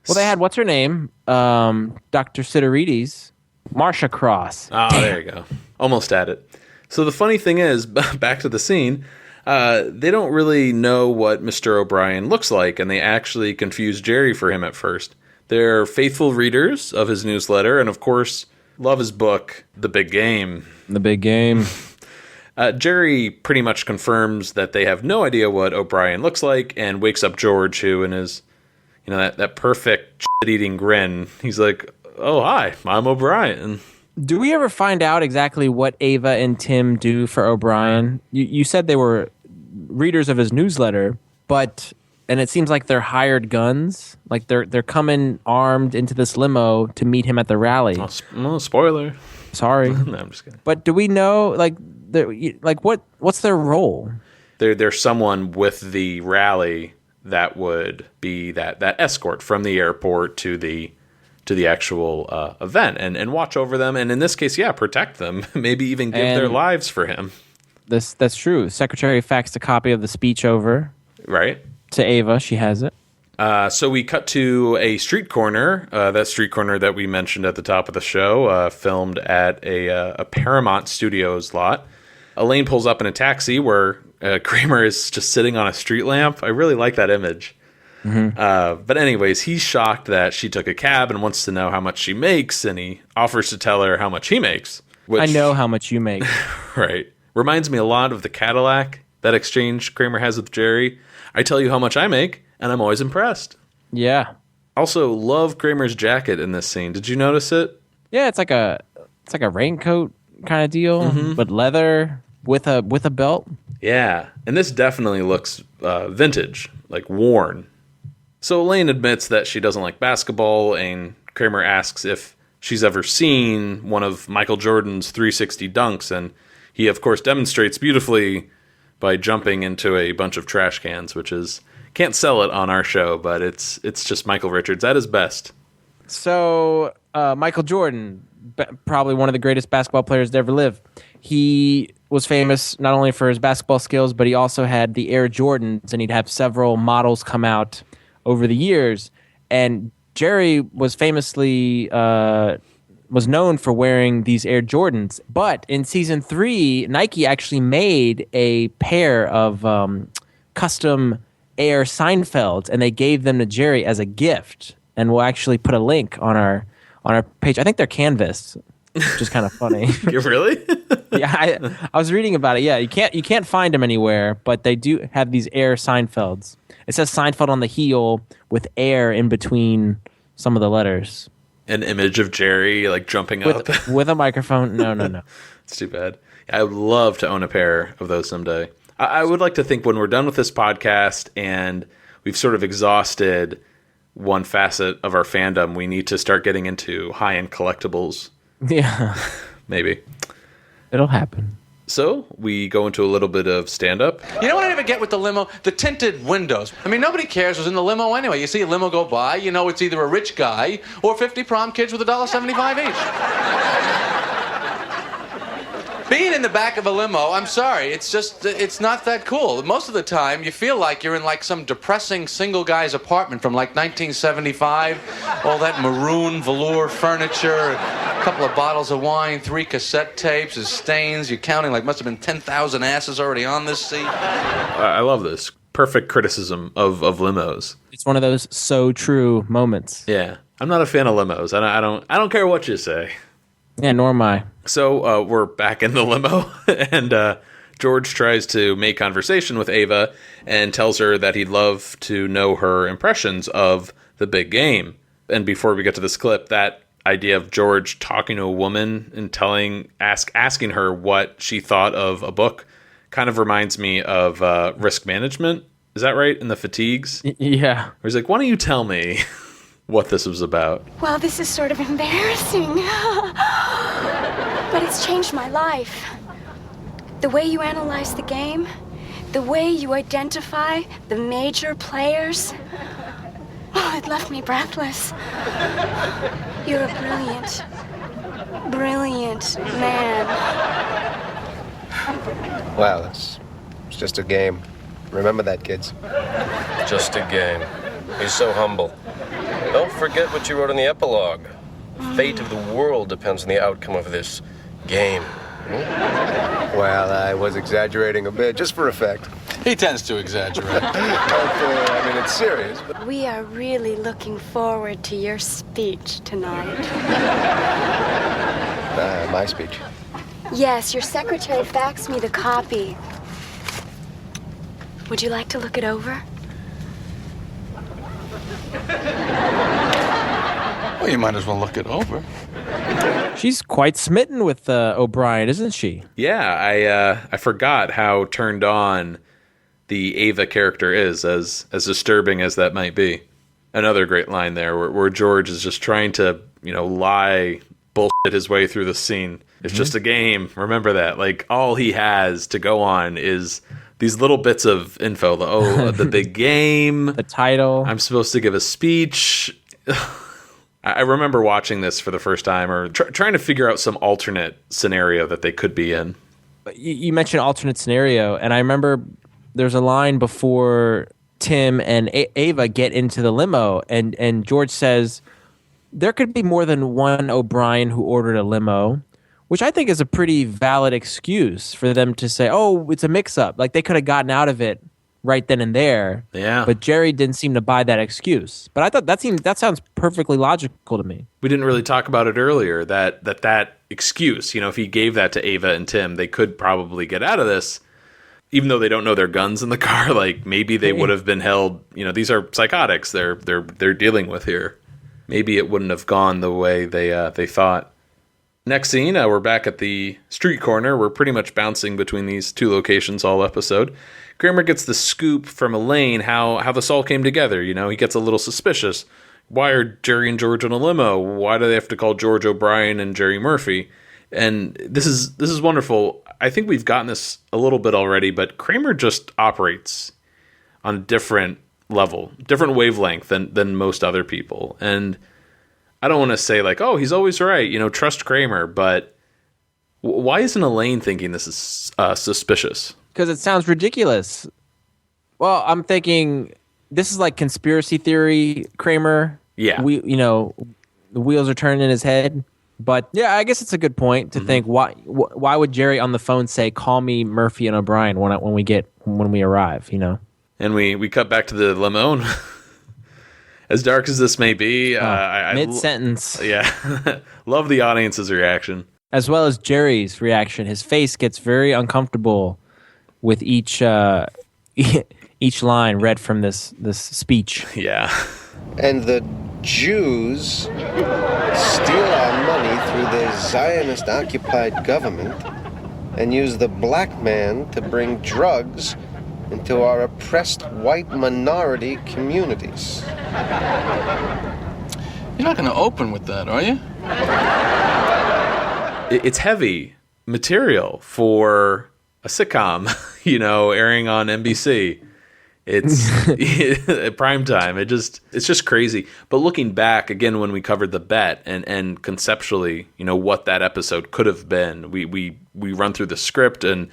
Well, they had, what's her name? Dr. Siderides. Marsha Cross. Oh, there you go. Almost at it. So the funny thing is, back to the scene, they don't really know what Mr. O'Brien looks like, and they actually confuse Jerry for him at first. They're faithful readers of his newsletter, and of course, love his book, The Big Game. The Big Game. Jerry pretty much confirms that they have no idea what O'Brien looks like, and wakes up George, who in his, that perfect shit-eating grin, he's like, "Oh, hi, I'm O'Brien." Do we ever find out exactly what Ava and Tim do for O'Brien? You said they were readers of his newsletter, and it seems like they're hired guns. Like they're coming armed into this limo to meet him at the rally. Oh, spoiler. Sorry. No, I'm just kidding. But do we know what's their role? They're someone with the rally that would be that escort from the airport to the actual event and watch over them, and in this case, protect them, maybe even give their lives for him. That's true. Secretary faxed a copy of the speech over, right, to Ava. She has it. So we cut to a street corner, that street corner that we mentioned at the top of the show, filmed at a Paramount Studios lot. Elaine pulls up in a taxi where Kramer is just sitting on a street lamp. I really like that image. Mm-hmm. But anyways, he's shocked that she took a cab and wants to know how much she makes, and he offers to tell her how much he makes. Which, I know how much you make. Right. Reminds me a lot of the Cadillac, that exchange Kramer has with Jerry. I tell you how much I make, and I'm always impressed. Yeah. Also, love Kramer's jacket in this scene. Did you notice it? Yeah, it's like a raincoat kind of deal, but leather with a belt. Yeah, and this definitely looks vintage, like worn. So Elaine admits that she doesn't like basketball, and Kramer asks if she's ever seen one of Michael Jordan's 360 dunks, and he, of course, demonstrates beautifully by jumping into a bunch of trash cans, which is... Can't sell it on our show, but it's just Michael Richards at his best. So, Michael Jordan, probably one of the greatest basketball players to ever live. He was famous not only for his basketball skills, but he also had the Air Jordans, and he'd have several models come out over the years. And Jerry was famously was known for wearing these Air Jordans. But in season 3, Nike actually made a pair of custom Air Seinfelds, and they gave them to Jerry as a gift. And we'll actually put a link on our page. I think they're canvas, which is kind of funny. Really? Yeah, I was reading about it. Yeah, you can't find them anywhere, but they do have these Air Seinfelds. It says Seinfeld on the heel with air in between some of the letters. An image of Jerry like jumping up with a microphone. No. It's too bad. I would love to own a pair of those someday. I would like to think when we're done with this podcast and we've sort of exhausted one facet of our fandom, we need to start getting into high-end collectibles. Yeah. Maybe. It'll happen. So we go into a little bit of stand-up. You know what I never get with the limo? The tinted windows. I mean, nobody cares who's in the limo anyway. You see a limo go by, you know it's either a rich guy or 50 prom kids with $1.75 each. Being in the back of a limo, I'm sorry, it's not that cool. Most of the time, you feel like you're in like some depressing single guy's apartment from like 1975. All that maroon velour furniture, a couple of bottles of wine, 3 cassette tapes, his stains. You're counting like must have been 10,000 asses already on this seat. I love this. Perfect criticism of limos. It's one of those so true moments. Yeah. I'm not a fan of limos. I don't care what you say. Yeah, nor am I. So we're back in the limo, and George tries to make conversation with Ava and tells her that he'd love to know her impressions of the big game. And before we get to this clip, that idea of George talking to a woman and asking her what she thought of a book kind of reminds me of Risk Management. Is that right? In the Fatigues? Yeah. Where he's like, why don't you tell me what this was about? Well, this is sort of embarrassing. But it's changed my life. The way you analyze the game, the way you identify the major players. Oh, it left me breathless. You're a brilliant man. Wow, it's just a game. Remember that, kids. Just a game. He's so humble. Don't forget what you wrote in the epilogue. The fate of the world depends on the outcome of this game. Well, I was exaggerating a bit, just for effect. He tends to exaggerate. I mean, it's serious. But... We are really looking forward to your speech tonight. My speech. Yes, your secretary faxed me the copy. Would you like to look it over? Well, you might as well look it over. She's quite smitten with O'Brien, isn't she? Yeah, I forgot how turned on the Ava character is, as disturbing as that might be. Another great line there where George is just trying to, lie, bullshit his way through the scene. It's just a game. Remember that. Like, all he has to go on is these little bits of info. The big game. The title. I'm supposed to give a speech. I remember watching this for the first time or trying to figure out some alternate scenario that they could be in. You mentioned alternate scenario, and I remember there's a line before Tim and Ava get into the limo, and George says, there could be more than one O'Brien who ordered a limo, which I think is a pretty valid excuse for them to say, oh, it's a mix-up. Like, they could have gotten out of it right then and there. Yeah. But Jerry didn't seem to buy that excuse. But I thought that sounds perfectly logical to me. We didn't really talk about it earlier, that excuse, if he gave that to Ava and Tim, they could probably get out of this, even though they don't know their guns in the car. Like, maybe they would have been held, these are psychotics they're dealing with here. Maybe it wouldn't have gone the way they thought. Next scene, we're back at the street corner. We're pretty much bouncing between these two locations all episode. Kramer gets the scoop from Elaine how this all came together. You know, he gets a little suspicious. Why are Jerry and George in a limo? Why do they have to call George O'Brien and Jerry Murphy? And this is wonderful. I think we've gotten this a little bit already, but Kramer just operates on a different level, different wavelength than most other people. And I don't want to say like, oh, he's always right, you know, trust Kramer, but why isn't Elaine thinking this is suspicious? Because it sounds ridiculous. Well, I'm thinking this is like conspiracy theory Kramer. Yeah. The wheels are turning in his head. But yeah, I guess it's a good point to think why would Jerry on the phone say, "Call me Murphy and O'Brien" when we arrive, you know? And we cut back to the limo. As dark as this may be, mid-sentence. Yeah. Love the audience's reaction. As well as Jerry's reaction. His face gets very uncomfortable with each line read from this speech. Yeah. And the Jews steal our money through the Zionist-occupied government and use the black man to bring drugs into our oppressed white minority communities. You're not going to open with that, are you? It's heavy material for a sitcom, you know, airing on NBC. It's prime time. It's just crazy. But looking back again, when we covered the bet and conceptually, you know, what that episode could have been, we run through the script and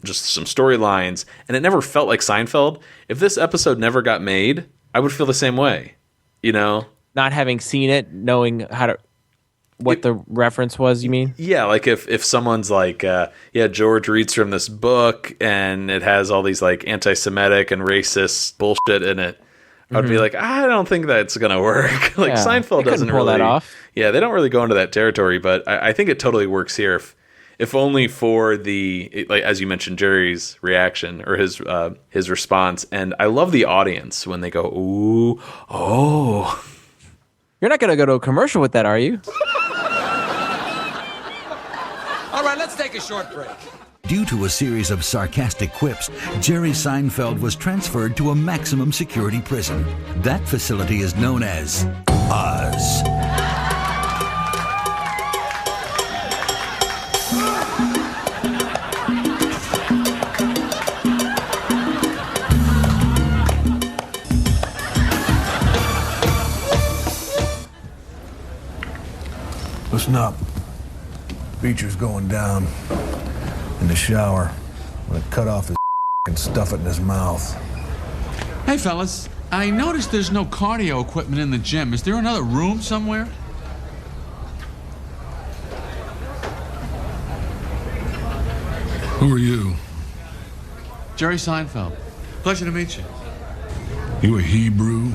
just some storylines, and it never felt like Seinfeld. If this episode never got made, I would feel the same way, you know, not having seen it, knowing what the reference was, you mean? Yeah, like if someone's like, George reads from this book and it has all these like anti-Semitic and racist bullshit in it, I'd be like, I don't think that's gonna work. Like Seinfeld doesn't pull really that off. Yeah, they don't really go into that territory, but I think it totally works here. If only for the, like as you mentioned, Jerry's reaction or his response, and I love the audience when they go, ooh, oh. You're not gonna go to a commercial with that, are you? All right, let's take a short break. Due to a series of sarcastic quips, Jerry Seinfeld was transferred to a maximum security prison. That facility is known as Oz. Listen up. Beecher's going down in the shower. I'm gonna cut off his and stuff it in his mouth. Hey, fellas. I noticed there's no cardio equipment in the gym. Is there another room somewhere? Who are you? Jerry Seinfeld. Pleasure to meet you. You a Hebrew?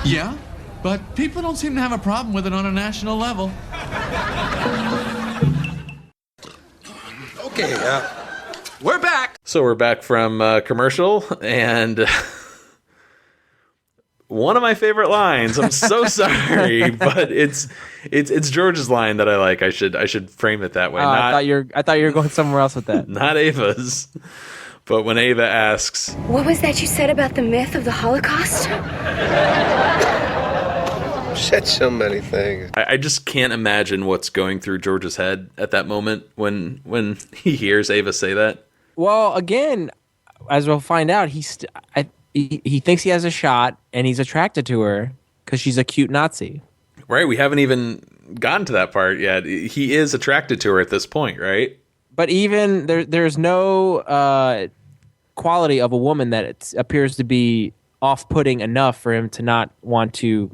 Yeah, but people don't seem to have a problem with it on a national level. Okay, we're back. So we're back from commercial, and one of my favorite lines. I'm so sorry, but it's George's line that I like. I should frame it that way. I thought you were going somewhere else with that. Not Ava's, but when Ava asks, What was that you said about the myth of the Holocaust? Said so many things. I just can't imagine what's going through George's head at that moment when he hears Ava say that. Well, again, as we'll find out, he thinks he has a shot, and he's attracted to her because she's a cute Nazi. Right, we haven't even gotten to that part yet. He is attracted to her at this point, right? But even there's no quality of a woman that appears to be off-putting enough for him to not want to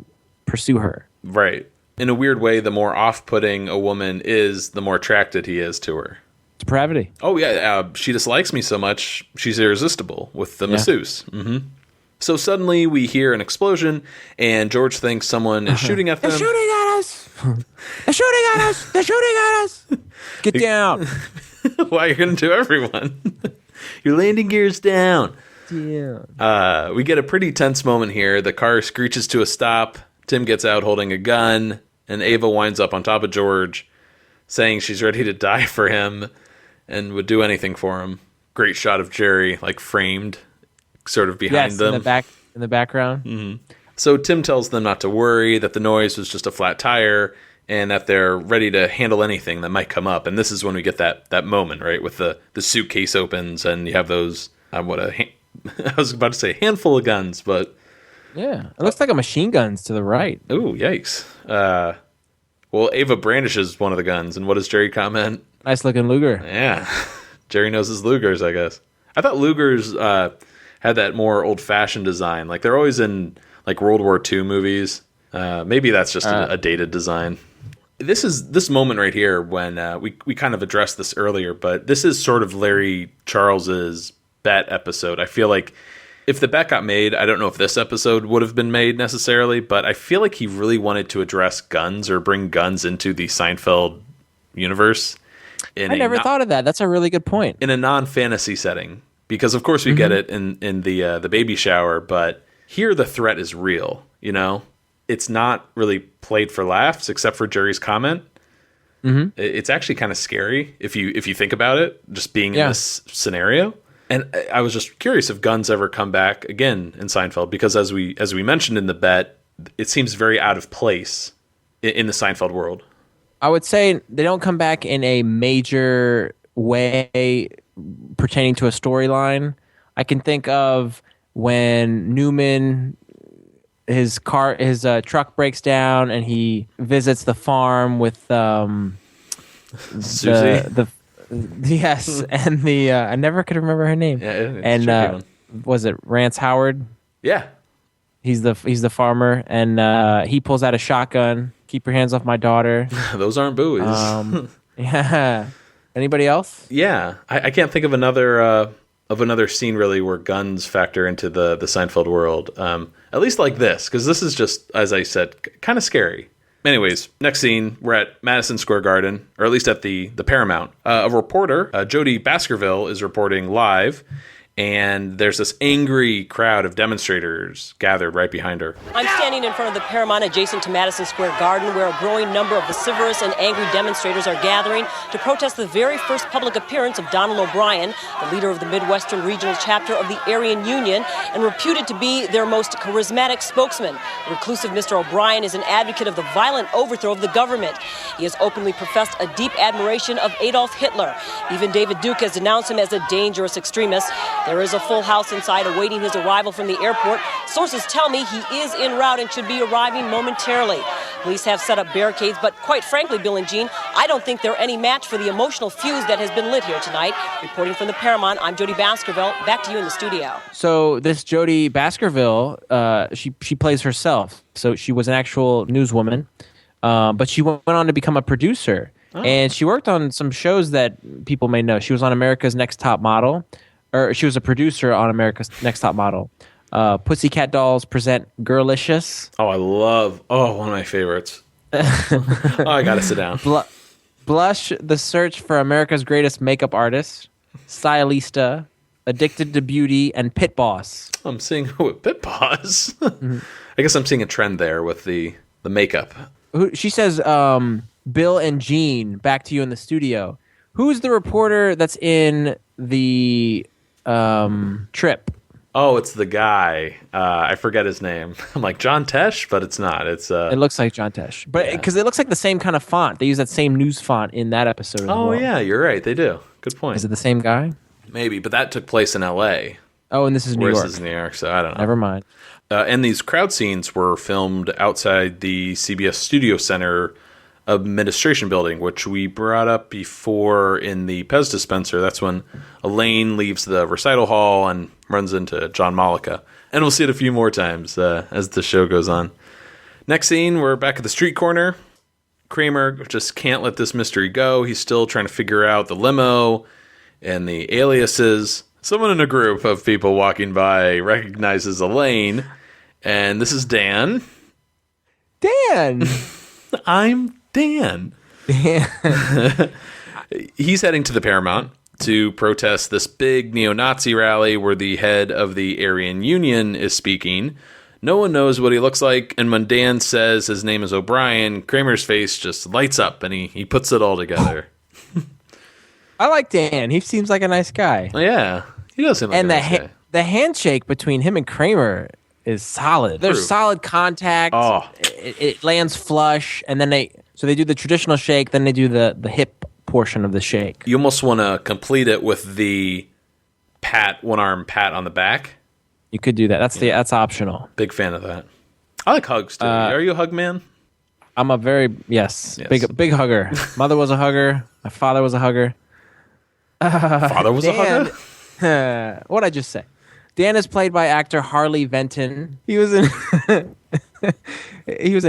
pursue her. Right. In a weird way, the more off-putting a woman is, the more attracted he is to her. It's depravity. Oh, yeah. She dislikes me so much, she's irresistible with the masseuse. Mm-hmm. So suddenly we hear an explosion, and George thinks someone is shooting at them. They're shooting at us! They're shooting at us! They're shooting at us! Get down! Why, you're going to do everyone. Your landing gear's down. Yeah. We get a pretty tense moment here. The car screeches to a stop. Tim gets out holding a gun, and Ava winds up on top of George, saying she's ready to die for him and would do anything for him. Great shot of Jerry, like framed, sort of behind them. In the background. Mm-hmm. So Tim tells them not to worry, that the noise was just a flat tire, and that they're ready to handle anything that might come up. And this is when we get that moment, right, with the suitcase opens, and you have those, I was about to say handful of guns, but... Yeah, it looks like a machine gun's to the right. Ooh, yikes. Well, Ava brandishes one of the guns, and what does Jerry comment? Nice looking Luger. Yeah, Jerry knows his Lugers, I guess. I thought Lugers had that more old-fashioned design. Like, they're always in, like, World War II movies. Maybe that's just a dated design. This moment right here, when we kind of addressed this earlier, but this is sort of Larry Charles's bet episode. I feel like if the bet got made, I don't know if this episode would have been made necessarily, but I feel like he really wanted to address guns or bring guns into the Seinfeld universe. I never thought of that. That's a really good point. In a non-fantasy setting, because of course we get it in the baby shower, but here the threat is real. You know, it's not really played for laughs, except for Jerry's comment. Mm-hmm. It's actually kind of scary if you think about it, just being in this scenario. And I was just curious if guns ever come back again in Seinfeld, because as we mentioned in the bet, it seems very out of place in the Seinfeld world. I would say they don't come back in a major way pertaining to a storyline. I can think of when Newman, his truck breaks down and he visits the farm with Susie. Yes, and I never could remember her name. Yeah, and was it Rance Howard? Yeah, he's the farmer, and he pulls out a shotgun. Keep your hands off my daughter. Those aren't buoys. Yeah. Anybody else? Yeah, I can't think of another scene really where guns factor into the Seinfeld world. At least like this, because this is just, as I said, kind of scary. Anyways, next scene, we're at Madison Square Garden, or at least at the Paramount. A reporter, Jody Baskerville, is reporting live, and there's this angry crowd of demonstrators gathered right behind her. I'm standing in front of the Paramount adjacent to Madison Square Garden, where a growing number of vociferous and angry demonstrators are gathering to protest the very first public appearance of Donald O'Brien, the leader of the Midwestern Regional Chapter of the Aryan Union, and reputed to be their most charismatic spokesman. The reclusive Mr. O'Brien is an advocate of the violent overthrow of the government. He has openly professed a deep admiration of Adolf Hitler. Even David Duke has denounced him as a dangerous extremist. There is a full house inside awaiting his arrival from the airport. Sources tell me he is en route and should be arriving momentarily. Police have set up barricades, but quite frankly, Bill and Jean, I don't think they're any match for the emotional fuse that has been lit here tonight. Reporting from the Paramount, I'm Jody Baskerville. Back to you in the studio. So this Jody Baskerville, she plays herself. So she was an actual newswoman, but she went on to become a producer. Oh. And she worked on some shows that people may know. She was on America's Next Top Model. Or she was a producer on America's Next Top Model. Pussycat Dolls present Girlicious. One of my favorites. I gotta sit down. Blush, The Search for America's Greatest Makeup Artist. Stylista, Addicted to Beauty, and Pit Boss. I'm seeing Pit Boss. I guess I'm seeing a trend there with the makeup. She says, Bill and Jean, back to you in the studio. Who's the reporter that's in the Trip? Oh, it's the guy. I forget his name. I'm like, John Tesh, but it's not. It looks like John Tesh, but because it looks like the same kind of font. They use that same news font in that episode as well. Yeah, you're right. They do. Good point. Is it the same guy? Maybe, but that took place in L.A. Oh, and this is New York. This is New York, so I don't know. Never mind. And these crowd scenes were filmed outside the CBS Studio Center administration building, which we brought up before in the Pez dispenser. That's when Elaine leaves the recital hall and runs into John Malika. And we'll see it a few more times as the show goes on. Next scene, we're back at the street corner. Kramer just can't let this mystery go. He's still trying to figure out the limo and the aliases. Someone in a group of people walking by recognizes Elaine, and this is Dan. Dan! I'm Dan. He's heading to the Paramount to protest this big neo-Nazi rally where the head of the Aryan Union is speaking. No one knows what he looks like, and when Dan says his name is O'Brien, Kramer's face just lights up, and he puts it all together. I like Dan. He seems like a nice guy. Oh, yeah, he does seem like and a nice guy. The handshake between him and Kramer is solid. There's solid contact. Oh. It lands flush, and then they do the traditional shake, then they do the hip portion of the shake. You almost want to complete it with the one arm pat on the back. You could do that. That's optional. Big fan of that. I like hugs too. Are you a hug man? I'm a yes. Big hugger. Mother was a hugger. My father was a hugger. Father was a hugger? What'd I just say? Dan is played by actor Harley Benton. He was in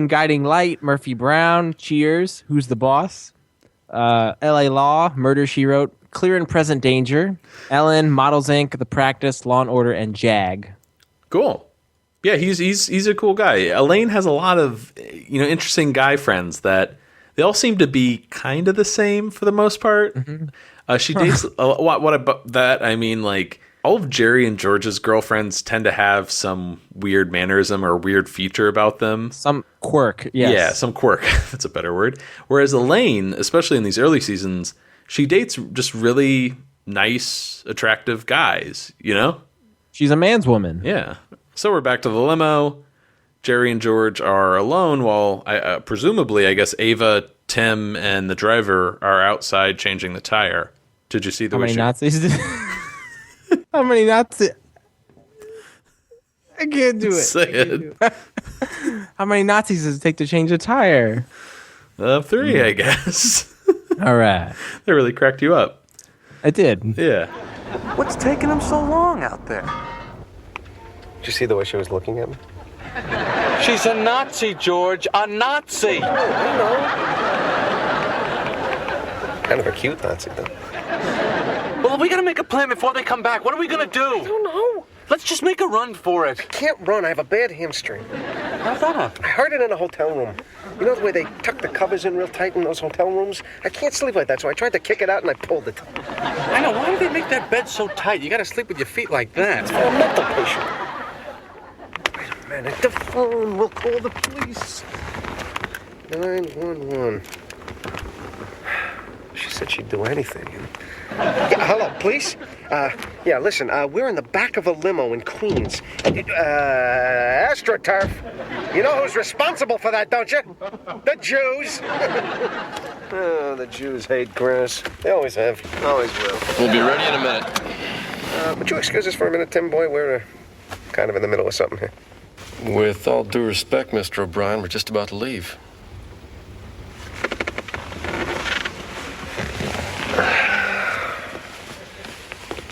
Guiding Light, Murphy Brown, Cheers, Who's the Boss, L.A. Law, Murder, She Wrote, Clear and Present Danger, Ellen, Models Inc., The Practice, Law and Order, and Jag. Cool. Yeah, he's a cool guy. Elaine has a lot of interesting guy friends that they all seem to be kind of the same for the most part. Mm-hmm. She dates what about that? I mean, like, all of Jerry and George's girlfriends tend to have some weird mannerism or weird feature about them. Some quirk, yes. Yeah, some quirk. That's a better word. Whereas Elaine, especially in these early seasons, she dates just really nice, attractive guys, She's a man's woman. Yeah. So we're back to the limo. Jerry and George are alone while, presumably, I guess, Ava, Tim, and the driver are outside changing the tire. Did you see the How many Nazis? How many Nazis? I can't do it. Say it. How many Nazis does it take to change a tire? 3, I guess. All right. They really cracked you up. I did. Yeah. What's taking them so long out there? Did you see the way she was looking at me? She's a Nazi, George. A Nazi. I know. Kind of a cute Nazi, though. Well, we gotta make a plan before they come back. What are we gonna do? I don't know. Let's just make a run for it. I can't run. I have a bad hamstring. How's that happen? I heard it in a hotel room. You know the way they tuck the covers in real tight in those hotel rooms? I can't sleep like that, so I tried to kick it out and I pulled it. I know. Why do they make that bed so tight? You gotta sleep with your feet like that. It's for a mental patient. Wait a minute. The phone. We'll call the police. 911. She said she'd do anything. Yeah, hello, police? Yeah, listen, we're in the back of a limo in Queens. AstroTurf. You know who's responsible for that, don't you? The Jews. Oh, the Jews hate grass. They always have. Always will. We'll be ready in a minute. Would you excuse us for a minute, Tim Boy? We're kind of in the middle of something here. With all due respect, Mr. O'Brien, we're just about to leave.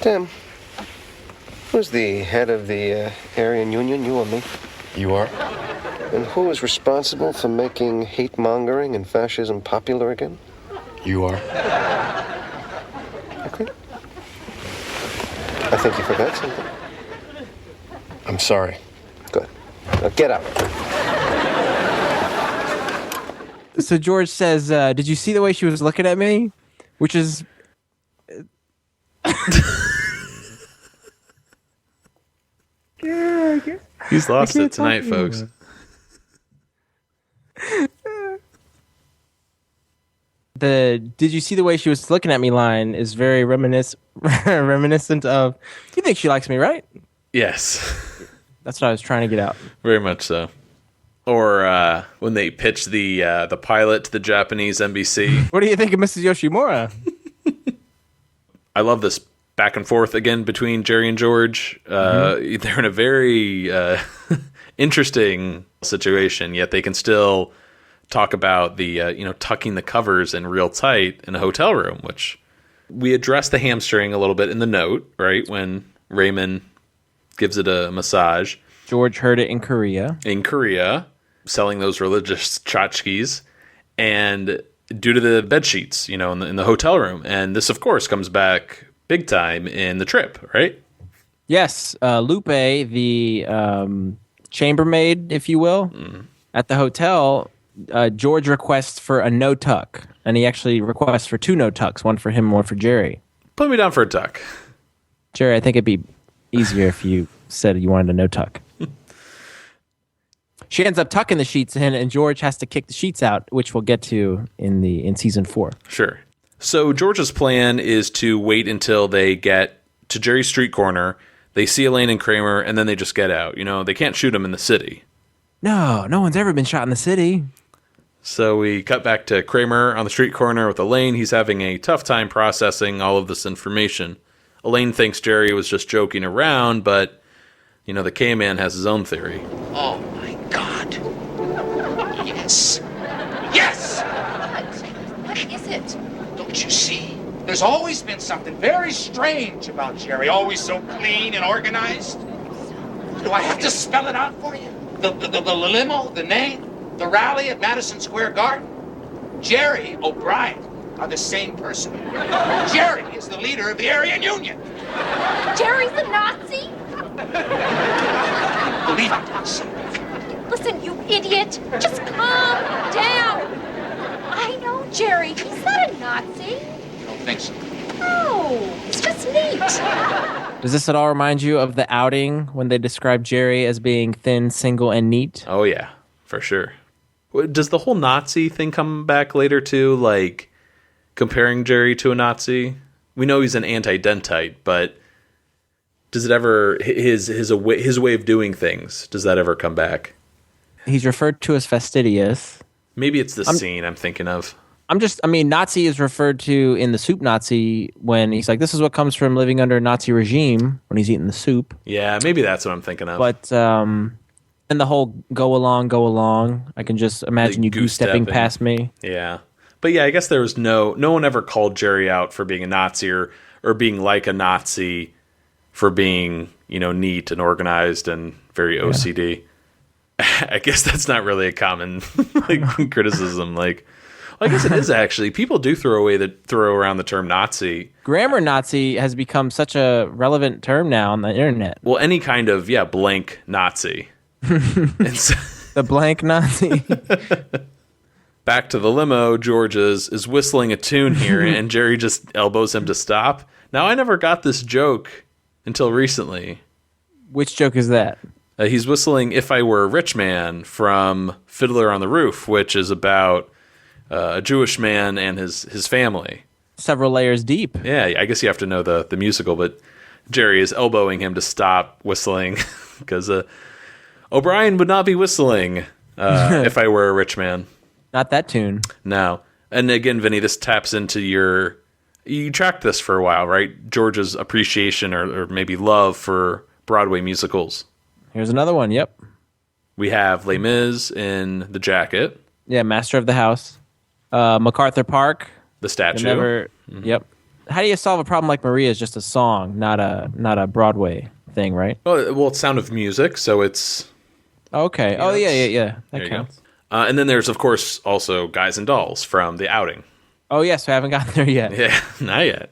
Tim, who's the head of the Aryan Union, you or me? You are? And who is responsible for making hate-mongering and fascism popular again? You are. Okay. I think you forgot something. I'm sorry. Good. Now get out. So George says, did you see the way she was looking at me? Which is... He's lost it tonight, folks. The "Did you see the way she was looking at me?" line is very reminiscent of. You think she likes me, right? Yes, that's what I was trying to get out. Very much so. Or when they pitched the pilot to the Japanese NBC. What do you think of Mrs. Yoshimura? I love this back and forth again between Jerry and George. They're in a very interesting situation, yet they can still talk about the tucking the covers in real tight in a hotel room, which we addressed the hamstring a little bit in the note, right? When Raymond gives it a massage. George heard it in Korea. Selling those religious tchotchkes, and due to the bed sheets, in the hotel room. And this, of course, comes back big time in the trip, right? Yes. Lupe, the chambermaid, if you will, at the hotel, George requests for a no tuck. And he actually requests for 2 no tucks, one for him, one for Jerry. Put me down for a tuck. Jerry, I think it'd be easier if you said you wanted a no tuck. She ends up tucking the sheets in, and George has to kick the sheets out, which we'll get to in season 4. Sure. So George's plan is to wait until they get to Jerry's street corner, they see Elaine and Kramer, and then they just get out. They can't shoot them in the city. No one's ever been shot in the city. So we cut back to Kramer on the street corner with Elaine. He's having a tough time processing all of this information. Elaine thinks Jerry was just joking around, but, the K-Man has his own theory. Oh, my God. Yes. Yes! What is it? Don't you see? There's always been something very strange about Jerry. Always so clean and organized. Do I have to spell it out for you? The limo, the name, the rally at Madison Square Garden. Jerry O'Brien are the same person. Jerry is the leader of the Aryan Union. Jerry's a Nazi? Believe I'm not saying. Listen, you idiot. Just calm down. I know Jerry. He's not a Nazi. I don't think so. No, it's just neat. Does this at all remind you of The Outing when they describe Jerry as being thin, single, and neat? Oh, yeah, for sure. Does the whole Nazi thing come back later, too? Like, comparing Jerry to a Nazi? We know he's an anti-dentite, but does it ever, his way of doing things, does that ever come back? He's referred to as fastidious. Maybe it's the scene I'm thinking of. Nazi is referred to in the soup Nazi when he's like, this is what comes from living under a Nazi regime, when he's eating the soup. Yeah, maybe that's what I'm thinking of. But, and the whole go along, I can just imagine you goose-stepping past me. Yeah. But yeah, I guess there was no one ever called Jerry out for being a Nazi or being like a Nazi for being, neat and organized and very OCD. Yeah. I guess that's not really a common criticism. I guess it is actually. People do throw around the term Nazi. Grammar Nazi has become such a relevant term now on the internet. Well, any kind of blank Nazi. The blank Nazi. Back to the limo. George is whistling a tune here, and Jerry just elbows him to stop. Now, I never got this joke until recently. Which joke is that? He's whistling "If I Were a Rich Man" from Fiddler on the Roof, which is about a Jewish man and his family. Several layers deep. Yeah, I guess you have to know the musical, but Jerry is elbowing him to stop whistling because O'Brien would not be whistling "If I Were a Rich Man." Not that tune. No. And again, Vinny, this taps into you tracked this for a while, right? George's appreciation or maybe love for Broadway musicals. Here's another one, yep. We have Les Mis in The Jacket. Yeah, Master of the House. MacArthur Park. The statue. Yep. How do you solve a problem like Maria is just a song, not a Broadway thing, right? Well, it's Sound of Music, so it's... Okay. Yeah. That counts. And then there's, of course, also Guys and Dolls from The Outing. Oh, yes, we haven't gotten there yet. Yeah, not yet.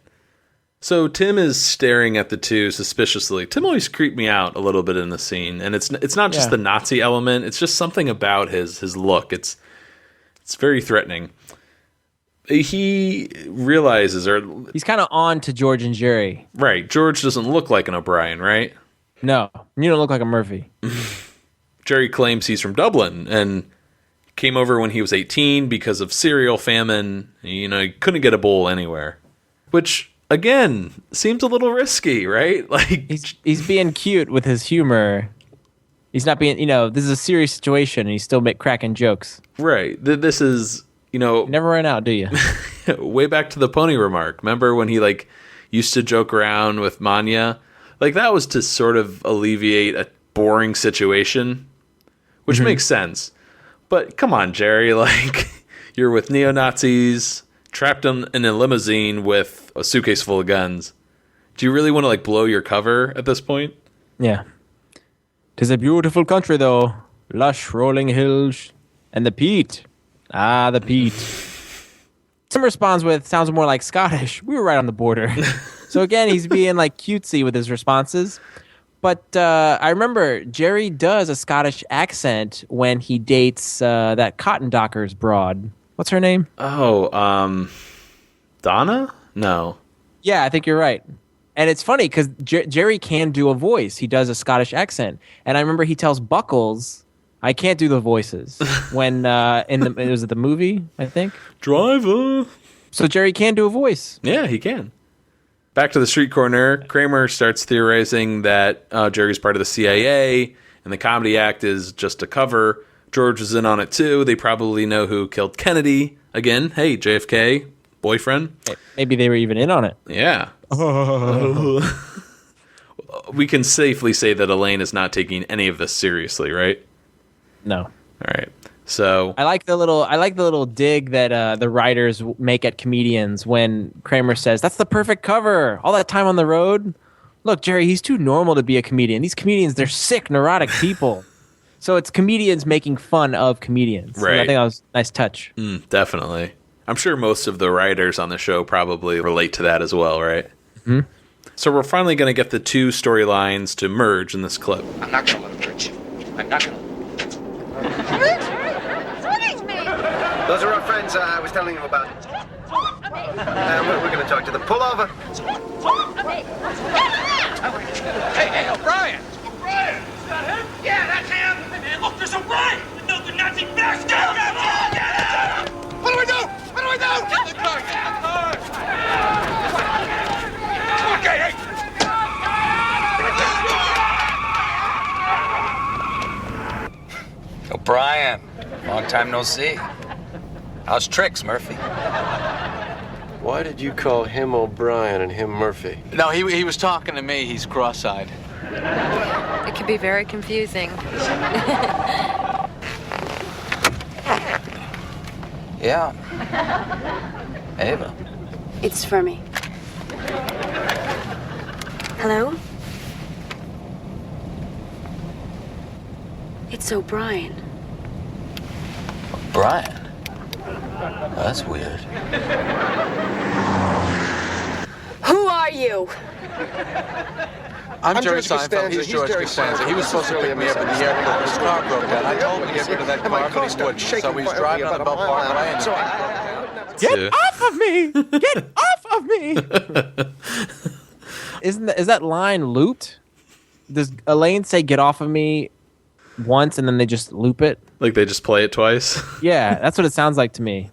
So Tim is staring at the two suspiciously. Tim always creeped me out a little bit in the scene, and it's not just the Nazi element. It's just something about his look. It's very threatening. He realizes, or he's kind of on to George and Jerry. Right. George doesn't look like an O'Brien, right? No, you don't look like a Murphy. Jerry claims he's from Dublin and came over when he was 18 because of cereal famine. He couldn't get a bowl anywhere, which again seems a little risky, right? He's being cute with his humor. He's not being, this is a serious situation, and he's still cracking jokes. Right. This is, You never run out, do you? Way back to the pony remark. Remember when he used to joke around with Manya? That was to sort of alleviate a boring situation, which makes sense. But come on, Jerry, you're with neo-Nazis, trapped in a limousine with a suitcase full of guns. Do you really want to blow your cover at this point? Yeah. 'Tis a beautiful country, though. Lush rolling hills and the peat. Ah, the peat. Tim responds with, sounds more like Scottish. We were right on the border. So again, he's being cutesy with his responses. But I remember Jerry does a Scottish accent when he dates that Cotton Dockers broad. What's her name? Oh, Donna? No. Yeah, I think you're right. And it's funny because Jerry can do a voice. He does a Scottish accent. And I remember he tells Buckles, I can't do the voices. When it was the movie, I think? Driver. So Jerry can do a voice. Yeah, he can. Back to the street corner, Kramer starts theorizing that Jerry's part of the CIA, and the comedy act is just a cover. George is in on it too. They probably know who killed Kennedy. Again, hey, JFK, boyfriend. Maybe they were even in on it. Yeah. We can safely say that Elaine is not taking any of this seriously, right? No. All right. So I like the little dig that the writers make at comedians when Kramer says, "That's the perfect cover. All that time on the road. Look, Jerry, he's too normal to be a comedian. These comedians, they're sick, neurotic people." So it's comedians making fun of comedians. Right. And I think that was a nice touch. Definitely. I'm sure most of the writers on the show probably relate to that as well, right? Mm-hmm. So we're finally going to get the two storylines to merge in this clip. I'm not going to let him hurt you. I'm not going to. Those are our friends I was telling you about. We're going to talk to them. Pull over. Hey, O'Brien! O'Brien! Is that him? Yeah, that's him! Hey, man, look, there's O'Brien! The Nazi bastard! What do we do? What do we do? Get the car! Get the car! Okay, hey! O'Brien, long time no see. How's tricks, Murphy? Why did you call him O'Brien and him Murphy? No, he was talking to me. He's cross-eyed. It can be very confusing. Yeah. Ava. It's for me. Hello? It's O'Brien. Brian. Oh, that's weird. Who are you? I'm Jerry Seinfeld. He's George Costanza. He was supposed to pick me up at the airport. His car broke down. I told him to get rid of that car, but he wouldn't. So he was driving on the Belt Park, but I ended up... Get off of me! Get off of me! Is that line looped? Does Elaine say "get off of me" once and then they just loop it? Like they just play it twice? Yeah, that's what it sounds like to me.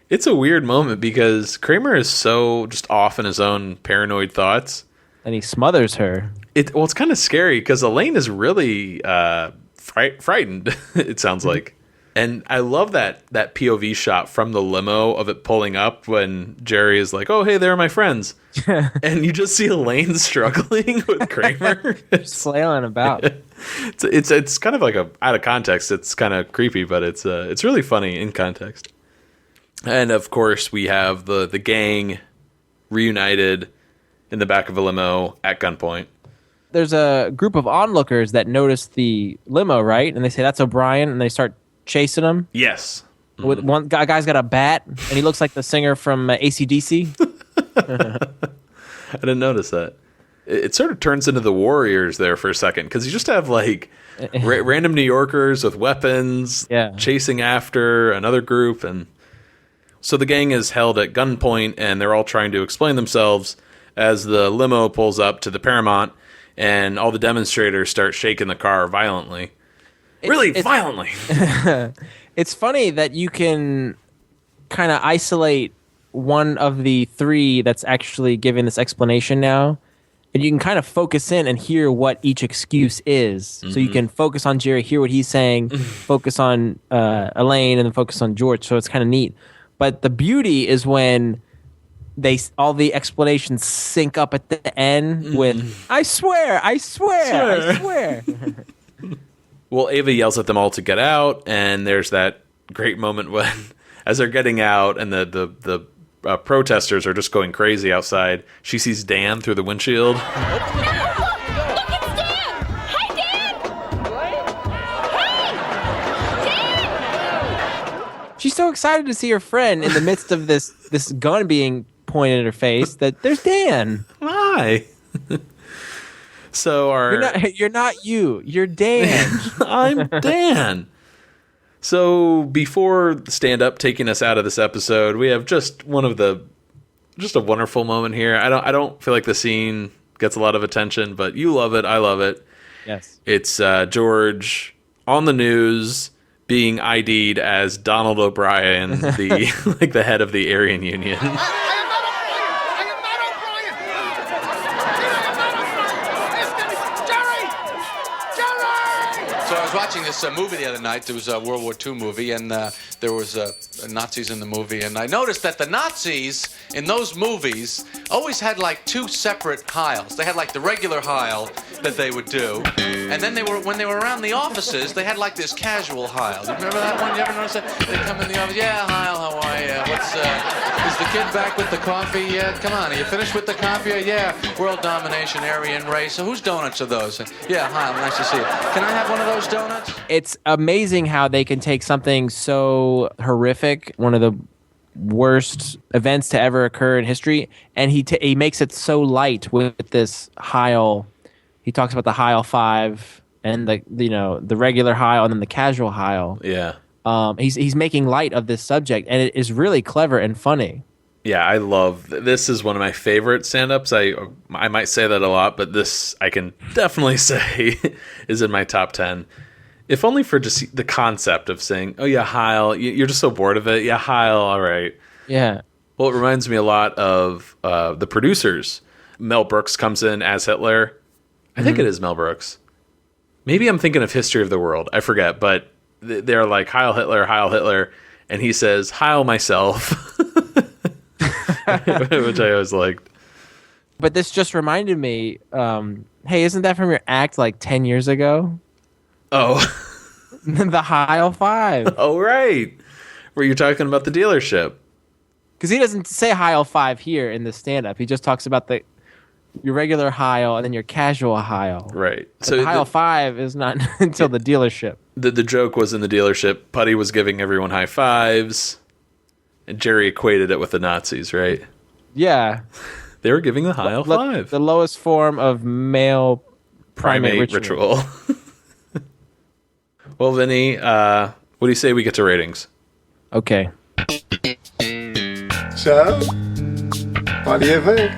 It's a weird moment because Kramer is so just off in his own paranoid thoughts. And he smothers her. It's kind of scary because Elaine is really frightened, it sounds like. And I love that POV shot from the limo of it pulling up when Jerry is like, "Oh, hey, they're my friends." And you just see Elaine struggling with Kramer. Flailing about. It's kind of like out of context. It's kind of creepy, but it's really funny in context. And of course, we have the gang reunited in the back of a limo at gunpoint. There's a group of onlookers that notice the limo, right? And they say, "That's O'Brien," and they start chasing him. Yes. With one guy's got a bat, and he looks like the singer from AC/DC. I didn't notice that. It sort of turns into the Warriors there for a second, because you just have like random New Yorkers with weapons chasing after another group. And so the gang is held at gunpoint, and they're all trying to explain themselves as the limo pulls up to the Paramount, and all the demonstrators start shaking the car violently. Violently. It's funny that you can kind of isolate one of the three that's actually giving this explanation now, and you can kind of focus in and hear what each excuse is. Mm-hmm. So you can focus on Jerry, hear what he's saying, focus on Elaine, and then focus on George. So it's kind of neat. But the beauty is when all the explanations sync up at the end with "I swear, I swear, I swear." Well, Ava yells at them all to get out, and there's that great moment when, as they're getting out, and the protesters are just going crazy outside, she sees Dan through the windshield. Look, it's Dan! Hi, Dan! Hey! Dan! She's so excited to see her friend in the midst of this gun being pointed at her face that there's Dan. Hi. So you're not you. You're Dan. I'm Dan. So before stand-up taking us out of this episode, we have just a wonderful moment here. I don't feel like the scene gets a lot of attention, but you love it. I love it. Yes. It's George on the news being ID'd as Donald O'Brien, the like the head of the Aryan Union. So I was watching this movie the other night. There was a World War II movie, and there was Nazis in the movie. And I noticed that the Nazis in those movies always had like two separate Heils. They had like the regular Heil that they would do, and then when they were around the offices, they had like this casual Heil. You remember that one? You ever notice that? They come in the office, yeah, Heil, how are you? Is the kid back with the coffee yet? Come on, are you finished with the coffee? Yeah, world domination, Aryan race. So whose donuts are those? Yeah, Heil, nice to see you. Can I have one of those donuts? It's amazing how they can take something so horrific, one of the worst events to ever occur in history, and he makes it so light with this Heil. He talks about the Heil 5 and the regular Heil and then the casual Heil. Yeah. He's making light of this subject, and it is really clever and funny. Yeah, I love this. Is one of my favorite stand-ups. I might say that a lot, but this I can definitely say is in my top 10. If only for just the concept of saying, "Oh yeah, Heil." You're just so bored of it. Yeah, Heil. All right. Yeah. Well, it reminds me a lot of the producers. Mel Brooks comes in as Hitler. I think it is Mel Brooks. Maybe I'm thinking of History of the World. I forget, but they're like, Heil Hitler, and he says, Heil myself, which I always liked. But this just reminded me, hey, isn't that from your act like 10 years ago? Oh. The Heil 5. Oh, right. Where you're talking about the dealership. Because he doesn't say Heil 5 here in the stand-up. He just talks about your regular Heil and then your casual Heil. Right. But so the Heil 5 is not until the dealership. The joke was in the dealership. Putty was giving everyone high fives, and Jerry equated it with the Nazis, right? Yeah. They were giving the Heil 5. The lowest form of male primate ritual. Well, Vinny, what do you say we get to ratings? Okay. So, what do you think?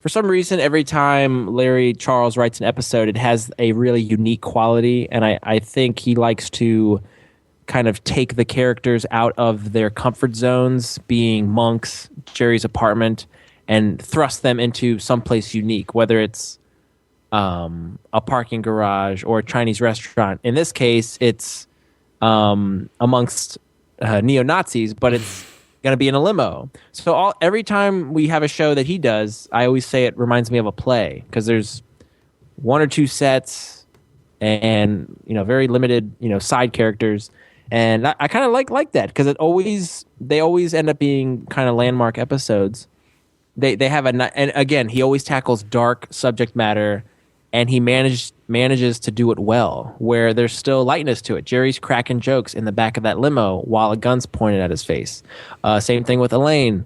For some reason, every time Larry Charles writes an episode, it has a really unique quality, and I think he likes to kind of take the characters out of their comfort zones, being Monk's, Jerry's apartment, and thrust them into someplace unique, whether it's a parking garage or a Chinese restaurant. In this case, it's amongst neo-Nazis, but it's going to be in a limo. So every time we have a show that he does, I always say it reminds me of a play, because there's one or two sets and very limited side characters, and I kind of like that, because they always end up being kind of landmark episodes. They have and again, he always tackles dark subject matter, and he manages to do it well, where there's still lightness to it. Jerry's cracking jokes in the back of that limo while a gun's pointed at his face. Same thing with Elaine.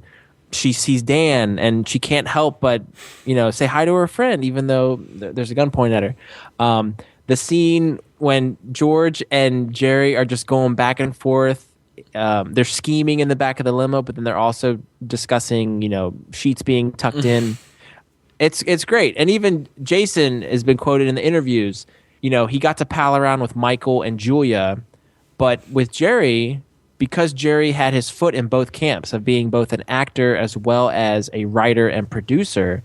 She sees Dan, and she can't help but say hi to her friend, even though there's a gun pointed at her. The scene when George and Jerry are just going back and forth, they're scheming in the back of the limo, but then they're also discussing sheets being tucked in. It's great. And even Jason has been quoted in the interviews. He got to pal around with Michael and Julia, but with Jerry, because Jerry had his foot in both camps of being both an actor as well as a writer and producer,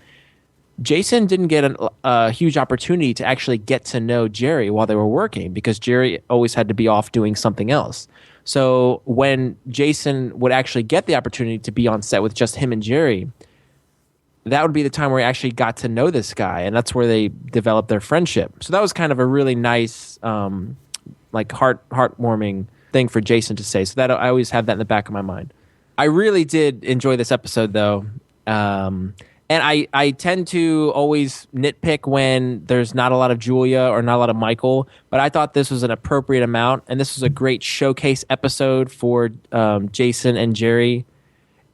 Jason didn't get a huge opportunity to actually get to know Jerry while they were working, because Jerry always had to be off doing something else. So when Jason would actually get the opportunity to be on set with just him and Jerry, that would be the time where he actually got to know this guy, and that's where they developed their friendship. So that was kind of a really nice, heartwarming thing for Jason to say. So that I always have that in the back of my mind. I really did enjoy this episode, though, and I tend to always nitpick when there's not a lot of Julia or not a lot of Michael, but I thought this was an appropriate amount, and this was a great showcase episode for Jason and Jerry.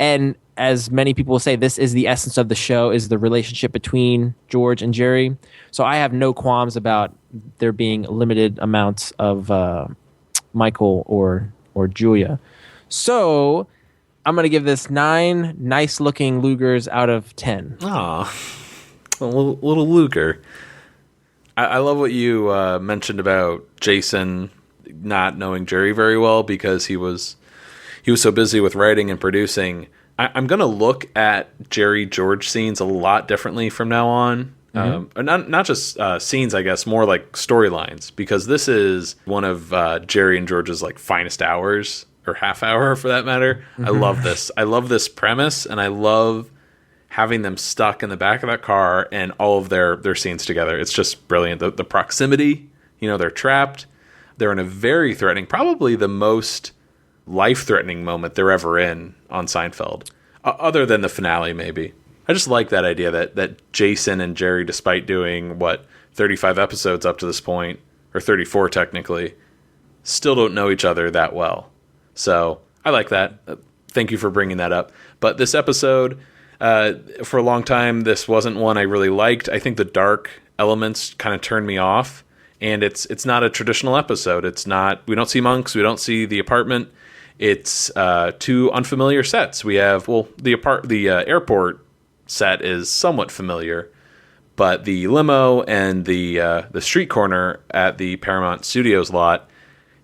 And as many people will say, this is the essence of the show, is the relationship between George and Jerry. So I have no qualms about there being limited amounts of Michael or Julia. So I'm going to give this 9 nice-looking Lugers out of 10. Aw, a little Luger. I love what you mentioned about Jason not knowing Jerry very well because he was so busy with writing and producing. I'm going to look at Jerry George scenes a lot differently from now on. Not just scenes, I guess, more like storylines, because this is one of Jerry and George's like finest hours, or half hour for that matter. I love this. I love this premise, and I love having them stuck in the back of that car and all of their scenes together. It's just brilliant. The proximity, they're trapped. They're in a very threatening, probably the most life-threatening moment they're ever in on Seinfeld, other than the finale maybe. I just like that idea that Jason and Jerry, despite doing, 35 episodes up to this point, or 34 technically, still don't know each other that well. So I like that. Thank you for bringing that up. But this episode, for a long time, this wasn't one I really liked. I think the dark elements kind of turned me off, and it's not a traditional episode. It's not. We don't see monks. We don't see the apartment. It's two unfamiliar sets. We have the airport set is somewhat familiar, but the limo and the street corner at the Paramount Studios lot,